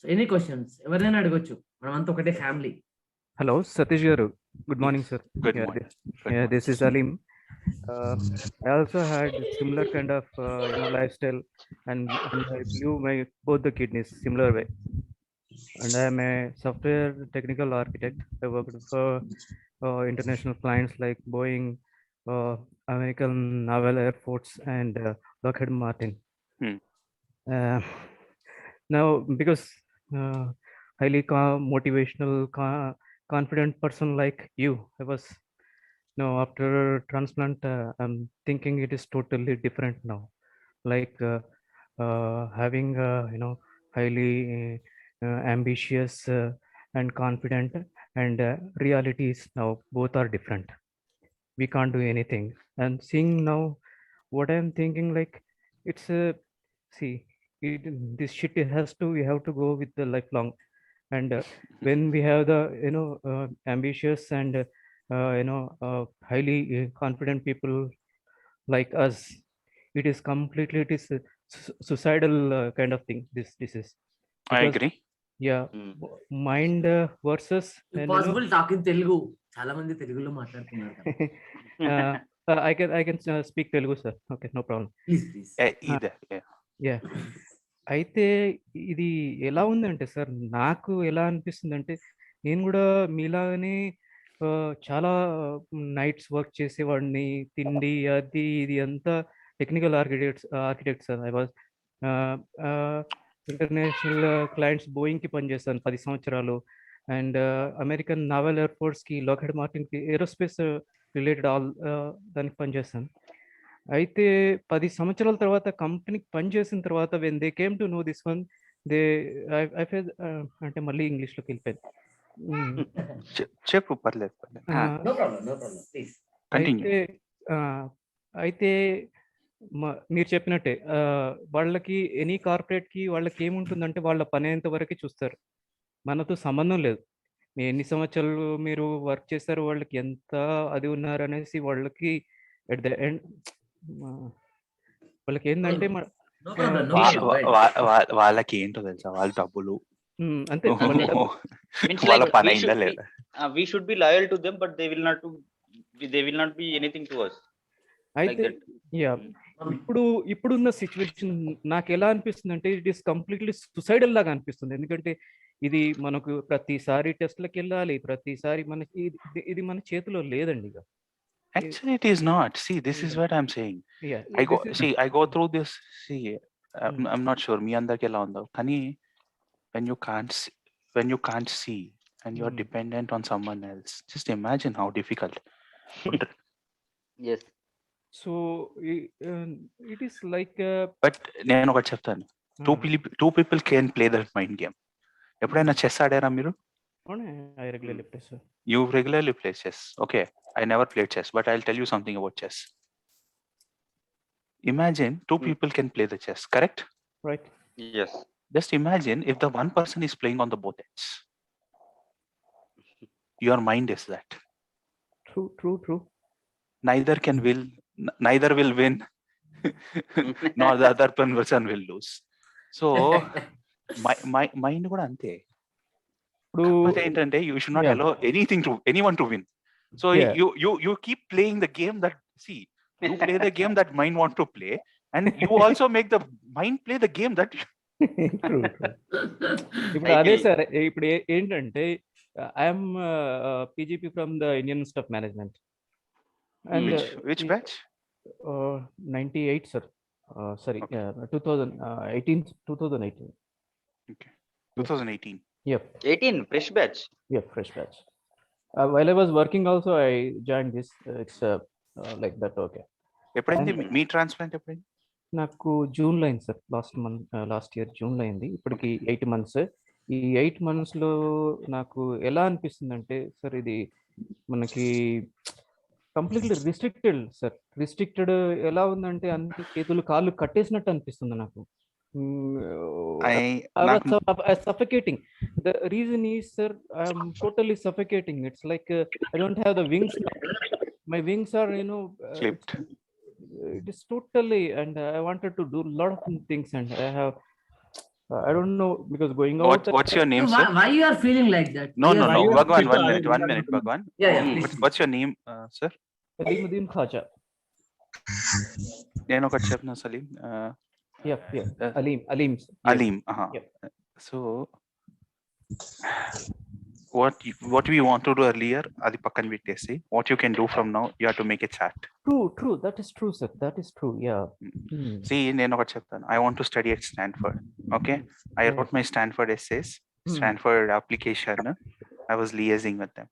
సో ఎనీ క్వశ్చన్స్ ఎవరైనా అడగొచ్చు, మనమంతా ఒకటే family. Hello, Satish garu. Good morning, sir. Good morning. This is Alim. I also had similar kind of lifestyle, and I blew both the kidneys similar way. And I am a software technical architect. I worked for international clients like Boeing, American Naval Air Force, and Lockheed Martin. Now, because highly motivational, confident person like you, I was after transplant, I'm thinking it is totally different now. Like having highly ambitious and confident, and realities now both are different. We can't do anything. And seeing now what I'm thinking, like it's this shit we have to go with the lifelong. And when we have the ambitious and highly confident people like us, it is completely, it is a suicidal kind of thing, this is. I agree. Yeah, mind versus impossible talk in Telugu. చాలా మంది తెలుగులో మాట్లాడుతున్నారు కదా. I can speak Telugu, sir. Okay, no problem. Please. Yeah. అయితే ఇది ఎలా ఉందంటే sir, నాకు ఎలా అనిపిస్తుంది అంటే, నేను కూడా మీలాగానే చాలా నైట్స్ వర్క్ చేసేవాడిని. తిండి అది ఇది అంతా technical architect sir. I was international clients బోయింగ్కి పనిచేస్తాను 10 సంవత్సరాలు, అండ్ అమెరికన్ నావల్ ఎయిర్ ఫోర్స్కి, లాక్హెడ్ మార్టిన్కి, ఏరోస్పేస్ రిలేటెడ్ ఆల్ దానికి పనిచేస్తాను. అయితే 10 సంవత్సరాల తర్వాత కంపెనీకి పనిచేసిన తర్వాత when they came to know this one, they I fell అంటే మళ్ళీ ఇంగ్లీష్లోకి వెళ్ళిపోయింది. చెప్పు, పర్లేదు. అయితే మీరు చెప్పినట్టే వాళ్ళకి, ఎనీ కార్పొరేట్కి వాళ్ళకి ఏముంటుందంటే వాళ్ళ పని అయ్యేంత వరకే చూస్తారు, మనతో సంబంధం లేదు. ఎన్ని సంవత్సరాలు మీరు వర్క్ చేస్తారు, వాళ్ళకి ఎంత అది ఉన్నారు అనేసి వాళ్ళకి ఎట్ ద ఎండ్ వాళ్ళకి ఏంటంటే వాళ్ళకి ఏంటో తెలుసా, వాళ్ళ డబ్బులు అంతే. వాళ్ళ పని అయిందా లేదా. We should be loyal to them, but they will not be anything to us. అయితే ఇప్పుడున్న సిచ్యువేషన్ నాకు ఎలా అనిపిస్తుంది అంటే, ఇట్ ఈస్ కంప్లీట్లీ సుసైడల్ లాగా అనిపిస్తుంది. ఎందుకంటే ఇది మనకు ప్రతిసారి టెస్ట్లకు వెళ్ళాలి, ప్రతిసారి మనకి ఇది మన చేతిలో లేదండి. ఇక Actually, it is not. See, this is what I'm saying. Yeah, I go through this. See, I'm not sure. Me andaki ela undo. Kani when you can't see and you're dependent on someone else, just imagine how difficult. Yes. So it is like. But నేను ఒకటి చెప్తాను. Two people can play that mind game. ఎప్పుడైనా chess ఆడారా మీరు? I regularly play, sir. You regularly play chess. Okay. I never played chess, but I'll tell you something about chess. Imagine two people can play the chess, correct? Right. Yes. Just imagine if the one person is playing on the both ends. Your mind is that. True. Neither will win, nor the other person will lose. So my mind కూడా అంతే. కాకపోతే ఏంటంటే you should not allow anyone to win. So you keep playing the game that you play the game that mind want to play, and you also make the mind play the game that True. ఇప్పుడు అదే sir, ఇప్పుడు ఏంటంటే I'm PGP from the Indian Institute of Management. And which batch? 98 sir. Sorry, Okay. 2018. Okay. 2018. Yep. 18 fresh batch. Yep, fresh batch. While I was working also, I joined this. It's like that. Okay. ఎప్పుడైంది మీ transplant ఎప్పుడైంది? నాకు జూన్లో అయింది sir. Last year జూన్లో అయింది. ఇప్పటికి 8 months. ఈ 8 monthsలో నాకు ఎలా అనిపిస్తుంది అంటే సార్, ఇది మనకి కంప్లీట్లీ రిస్ట్రిక్టెడ్ ఎలా ఉందంటే అన్ని చేతులు కాళ్ళు కట్టేసినట్టు అనిపిస్తుంది నాకు. Suffocating. The reason is, sir, I'm totally suffocating. It's like I don't have the wings now. My wings are, Clipped. It is totally, and I wanted to do a lot of things, and I don't know, because going out. What's your name, sir? Why you are feeling like that? No. Bhagwan, 1 minute, Bhagwan. Yeah, please. What's your name, sir? Salimuddin Khaja. నేను ఒకటి చెప్పిన Salim. Yeah. Aleem. Aleem. Yep. So what we want to do earlier, adi pakkan vittesi. What you can do from now, you have to make a chat. True. That is true, sir. That is true. Yeah. See, నేను ఒకటి చెప్తాను. I want to study at Stanford. Okay. I wrote my Stanford essays, Stanford application. I was liaising with them.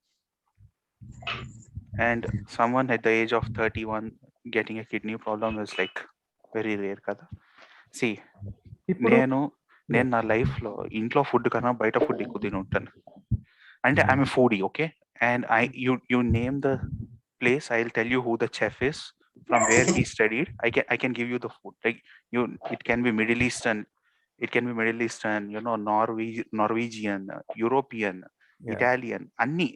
And someone at the age of 31 getting a kidney problem is like very rare kada. See, నేను నా life లో ఇంట్లో food కన్నా బయట food ఎక్కువ తిని ఉంటాను. అంటే I'm a foodie, okay, and you name the place, I'll tell you who the chef is, from where he studied. I can give you the food. Like it can be Middle Eastern, Norwegian, European, Italian, అన్ని.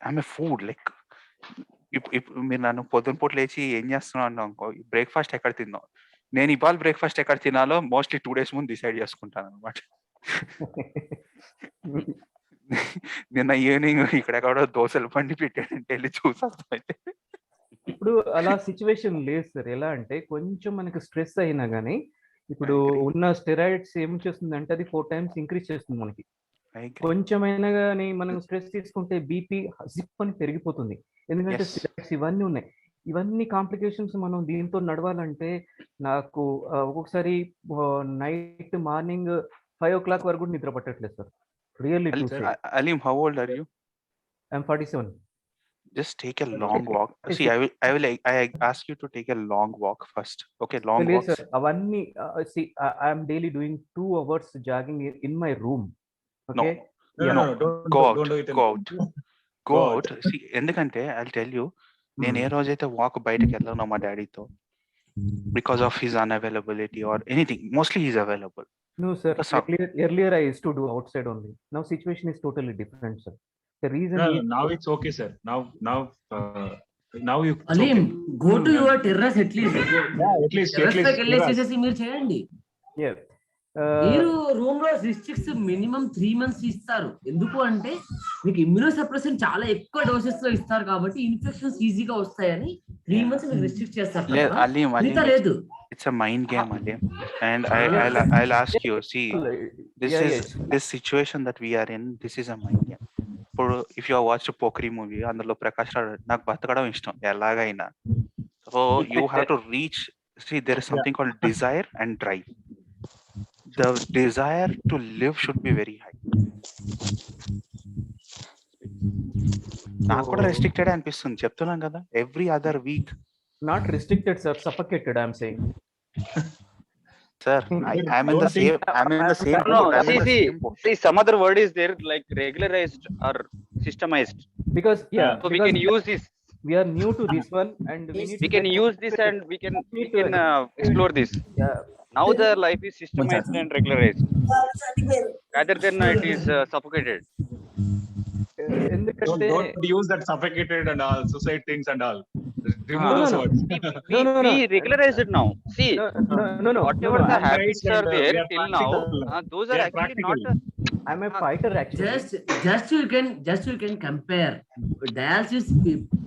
I'm a food like. ఇప్పుడు మీరు నన్ను పొద్దున పూట లేచి ఏం చేస్తున్నాను అనుకో, బ్రేక్ఫాస్ట్ ఎక్కడ తిన్నావు, నేను ఇవాళ బ్రేక్ఫాస్ట్ ఎక్కడ తినాలో మోస్ట్లీ 2 days ముందు డిసైడ్ చేసుకుంటాను అనమాట. నిన్న ఈవినింగ్ ఇక్కడెక్కడో దోశలు పండి పెట్టాడంటే వెళ్ళి చూసేస్తాం. అయితే ఇప్పుడు అలా సిచ్యువేషన్ లేదు సార్. ఎలా అంటే కొంచెం మనకి స్ట్రెస్ అయినా కానీ ఇప్పుడు ఉన్న స్టెరాయిడ్స్ ఏం చేస్తుంది అంటే అది 4 times ఇంక్రీజ్ చేస్తుంది మనకి. కొంచెమైనా కానీ మనం స్ట్రెస్ తీసుకుంటే బీపీ జిప్ అని పెరిగిపోతుంది. ఎందుకంటే స్టెరాయిడ్స్ ఇవన్నీ ఉన్నాయి. ఇవన్నీ కాంప్లికేషన్స్ మనం దీంతో నడవాలంటే నాకు ఒక్కొక్కసారి నైట్ మార్నింగ్ 5 o'clock వరకు నిద్ర పట్టట్లేదు sir. Really true, sir. Aleem, how old are you? I'm 47. Just take a long walk. See, I ask you to take a long walk first. Okay, long walk. Sir, avanni see, I am daily doing 2 hours jogging in my room. Okay? No, go out. See, endukante I'll tell you, నేను ఏ రోజైతే walk బయటకి వెళ్ళానో మా డాడీతో, because of his unavailability or anything, mostly he's available. No, sir. Earlier I used to do outside only. Now situation is totally different, sir. The reason now it's okay, sir. Now you Aleem, go to your terrace at least. At least. వెళ్ళేసేసి మీరు చేయండి. Yeah. మీరు room లో restricts minimum 3 months ఇస్తారు. ఎందుకు అంటే మీకు ఇమ్యూనోసప్రెసెంట్ చాలా ఎక్కువ డోసెస్ లో ఇస్తారు కాబట్టి ఇన్ఫెక్షన్స్ ఈజీగా వస్తాయని 3 months మీకు రిస్ట్రిక్ట్ చేస్తారు. లేదు, it's a mind game, Aleem. And I'll ask you, see, this situation that we are in, this is a mind game. If you have watched a Pokri movie, అందులో ప్రకాష్ రావు నాకు బతకడం ఇష్టం ఎలాగైనా. So you have to reach, see, there is something called desire and drive. The desire to live should be very high. నాకు కూడా restricted అనిపిస్తుంది, చెప్తున్నాను కదా, every other week. Not restricted, sir. Suffocated, I'm saying. Sir, I'm in the same. No, see, some other word is there, like regularized or systemized. Because so we can use this we are new to this one, and we need We to can get use this motivated. and we can Need to explore this. yeah. Now the life is systemized and regularized rather than it is suffocated. ఎందుకంటే Don't use that suffocated and all suicide things and all. Remove Ah, those no. words. we regularize it now. See, No. whatever the I'm right, habits are and there we are till now, practical. those We are are actually practical. not. I'm a fighter actually. just you can compare dialysis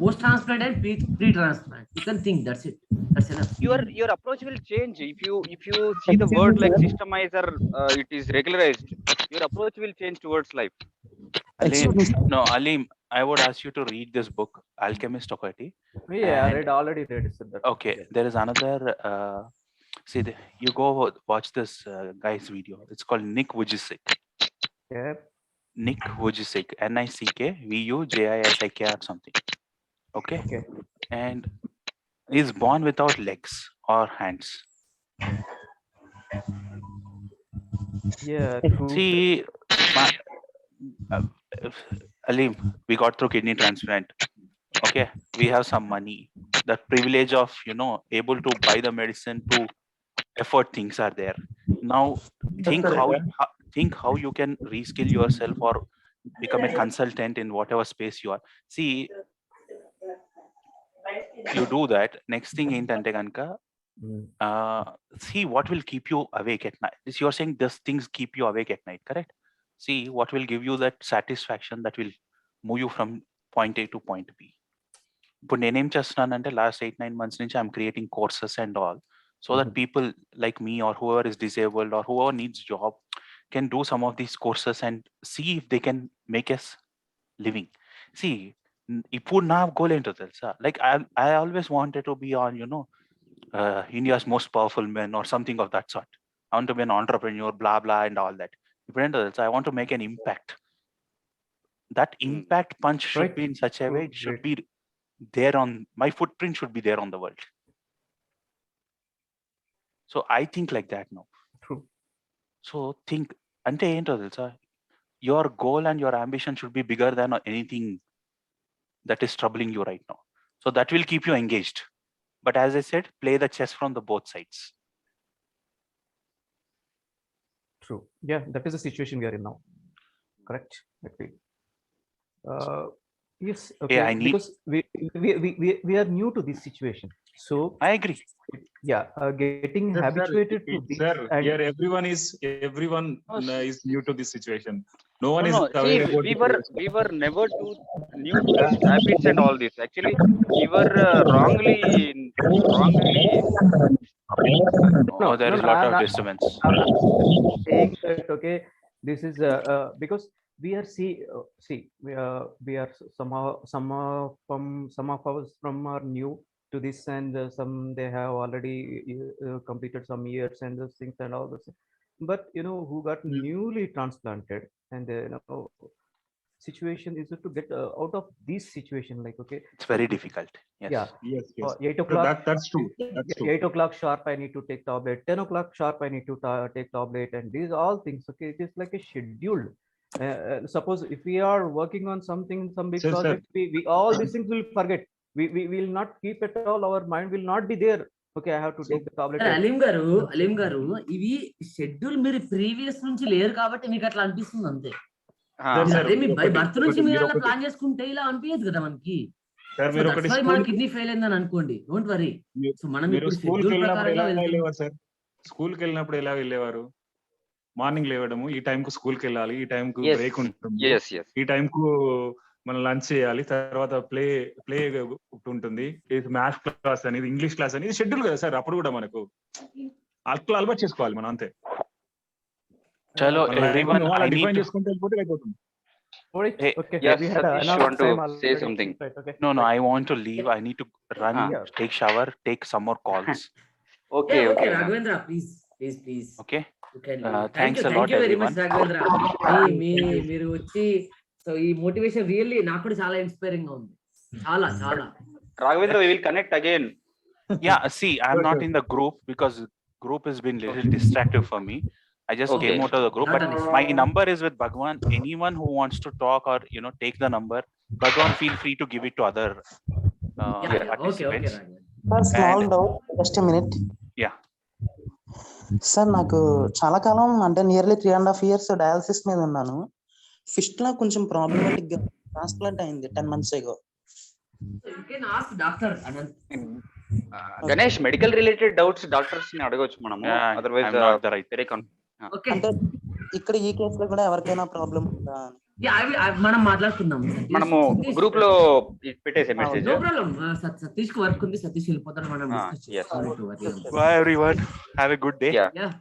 post transplant and pre transplant. You can think that's it. That's enough. Your approach will change if you see the word like systemize or it is regularized. Your approach will change towards life. Alim, I would ask you to read this book, Alchemist Okati. Yeah, I already read it. That. Okay, there is another. You go watch this guy's video. It's called Nick Vujicic. Yeah. Nick Vujicic, NICK or something. Okay. And he's born without legs or hands. Yeah. True. See, Alim, we got through kidney transplant. Okay, we have some money. The privilege of able to buy the medicine to afford things are there. Now think how you can reskill yourself or become a consultant in whatever space you are. See, you do that. Next thing ఏంటంటే కనుక see what will keep you awake at night. You're saying these things keep you awake at night, correct? See what will give you that satisfaction that will move you from point A to point B. ఇప్పుడు నేనేం చేస్తున్నానంటే last 8-9 months నుంచి I'm creating courses and all so that people like me or whoever is disabled or whoever needs job can do some of these courses and see if they can make us living. See, ఇప్పుడు నా goal ఏంటో తెలుసా, like I always wanted to be on India's most powerful men or something of that sort. I want to be an entrepreneur, blah blah and all that. ఇప్పుడు ఏంటో తెలుసా, I want to make an impact. That impact punch should be in such a way it should be there on my footprint should be there on the world. So I think like that now. True. So think ante ento telsa, your goal and your ambition should be bigger than anything that is troubling you right now. So that will keep you engaged. But as I said, play the chess from the both sides. True. Yeah, that is the situation we are in now. Correct. Okay. Yes. Okay. I need... Because we are new to this situation. So I agree. Yeah, getting habituated to this. Sir, here everyone is new to this situation. No one is aware about we were never new to this habits and all this. Actually, we were wrongly. No, there is a lot of disturbance. Saying that, okay, this is because we are we are some of us from are new to this, and some they have already completed some years and those things and all this. But who got newly transplanted, and situation is to get out of this situation, like, okay, it's very difficult. Yes. Yeah. Yes. 8 o'clock. That's true. 8 o'clock sharp I need to take tablet. 10 o'clock sharp I need to take tablet, and these all things, okay, it is like a schedule. Suppose if we are working on something, some big project, we all these things will forget. We will not keep at all. Our mind will not be there. Okay, I have to take the tablet. Aleem గారు ఇవి schedule మీరు previous నుంచి లేరు కాబట్టి మీకు అట్లా అనిపిస్తుంది అంతే. అదే మీ బర్త్ నుంచి మీరు అలా ప్లాన్ చేసుకుంటే ఇలా అనిపించదు కదా మనకి. మన కిడ్నీ ఫెయిల్ అయిందని అనుకోండి, డోంట్ వరీ. సో మనం ఇప్పుడు షెడ్యూల్ ప్రకారంగా వెళ్తాం. స్కూల్ కి వెళ్ళినప్పుడు ఎలా వెళ్ళేవారు? మార్నింగ్ లేవడము, ఈ టైం కు స్కూల్ కి వెళ్ళాలి, ఈ టైం కు బ్రేక్ ఉంటుంది, ఈ టైం కు మనం లంచ్ చేయాలి, తర్వాత ప్లే ఉంటుంది, మ్యాథ్స్ క్లాస్ అనేది, ఇంగ్లీష్ క్లాస్ అనేది షెడ్యూల్ కదా సార్. అప్పుడు కూడా మనకు అట్లా అలవాటు చేసుకోవాలి మనం, అంతే. చలో ఎవ్రీవన్ అలా డిఫైన్ చేసుకుంటే వెళ్ళిపోతే అయిపోతుంది. Okay. Yes, Satish, you want to say something? No, I want to leave. I need to run, take shower, take some more calls. Okay. Raghavendra, please. Okay. Thank you very much, Raghavendra. మీరు వచ్చి so ఈ motivation really నాకు కూడా చాలా inspiring గా ఉంది. చాలా Raghavendra, we will connect again. Yeah, see, I'm not in the group because group has been little distractive for me. I just came out of the group, but my number is with Bhagwan. Anyone who wants to talk or take the number, Bhagwan, feel free to give it to other participants. Sir small And doubt, just minute. yeah, sir నాకు చాలా కాలం అంటే nearly 3.5 years dialysis మీద ఉన్నాను. Fist లా కొంచెం problematic గా transplant అయింది 10 months ago. Ganesh, medical related doubts doctors ని అడగొచ్చు మనము. Otherwise I'm not the right. అంటే ఇక్కడ ఈ కేసులో కూడా ఎవరికైనా ప్రాబ్లం ఉందా? మనం మాట్లాడుకుందాం, మనము గ్రూప్ లో పెట్టేసే మెసేజ్. సతీష్ కి వర్క్ ఉంది, సతీష్ వెళ్ళిపోతాడు. మనం Bye everyone. Have a good day. Yeah.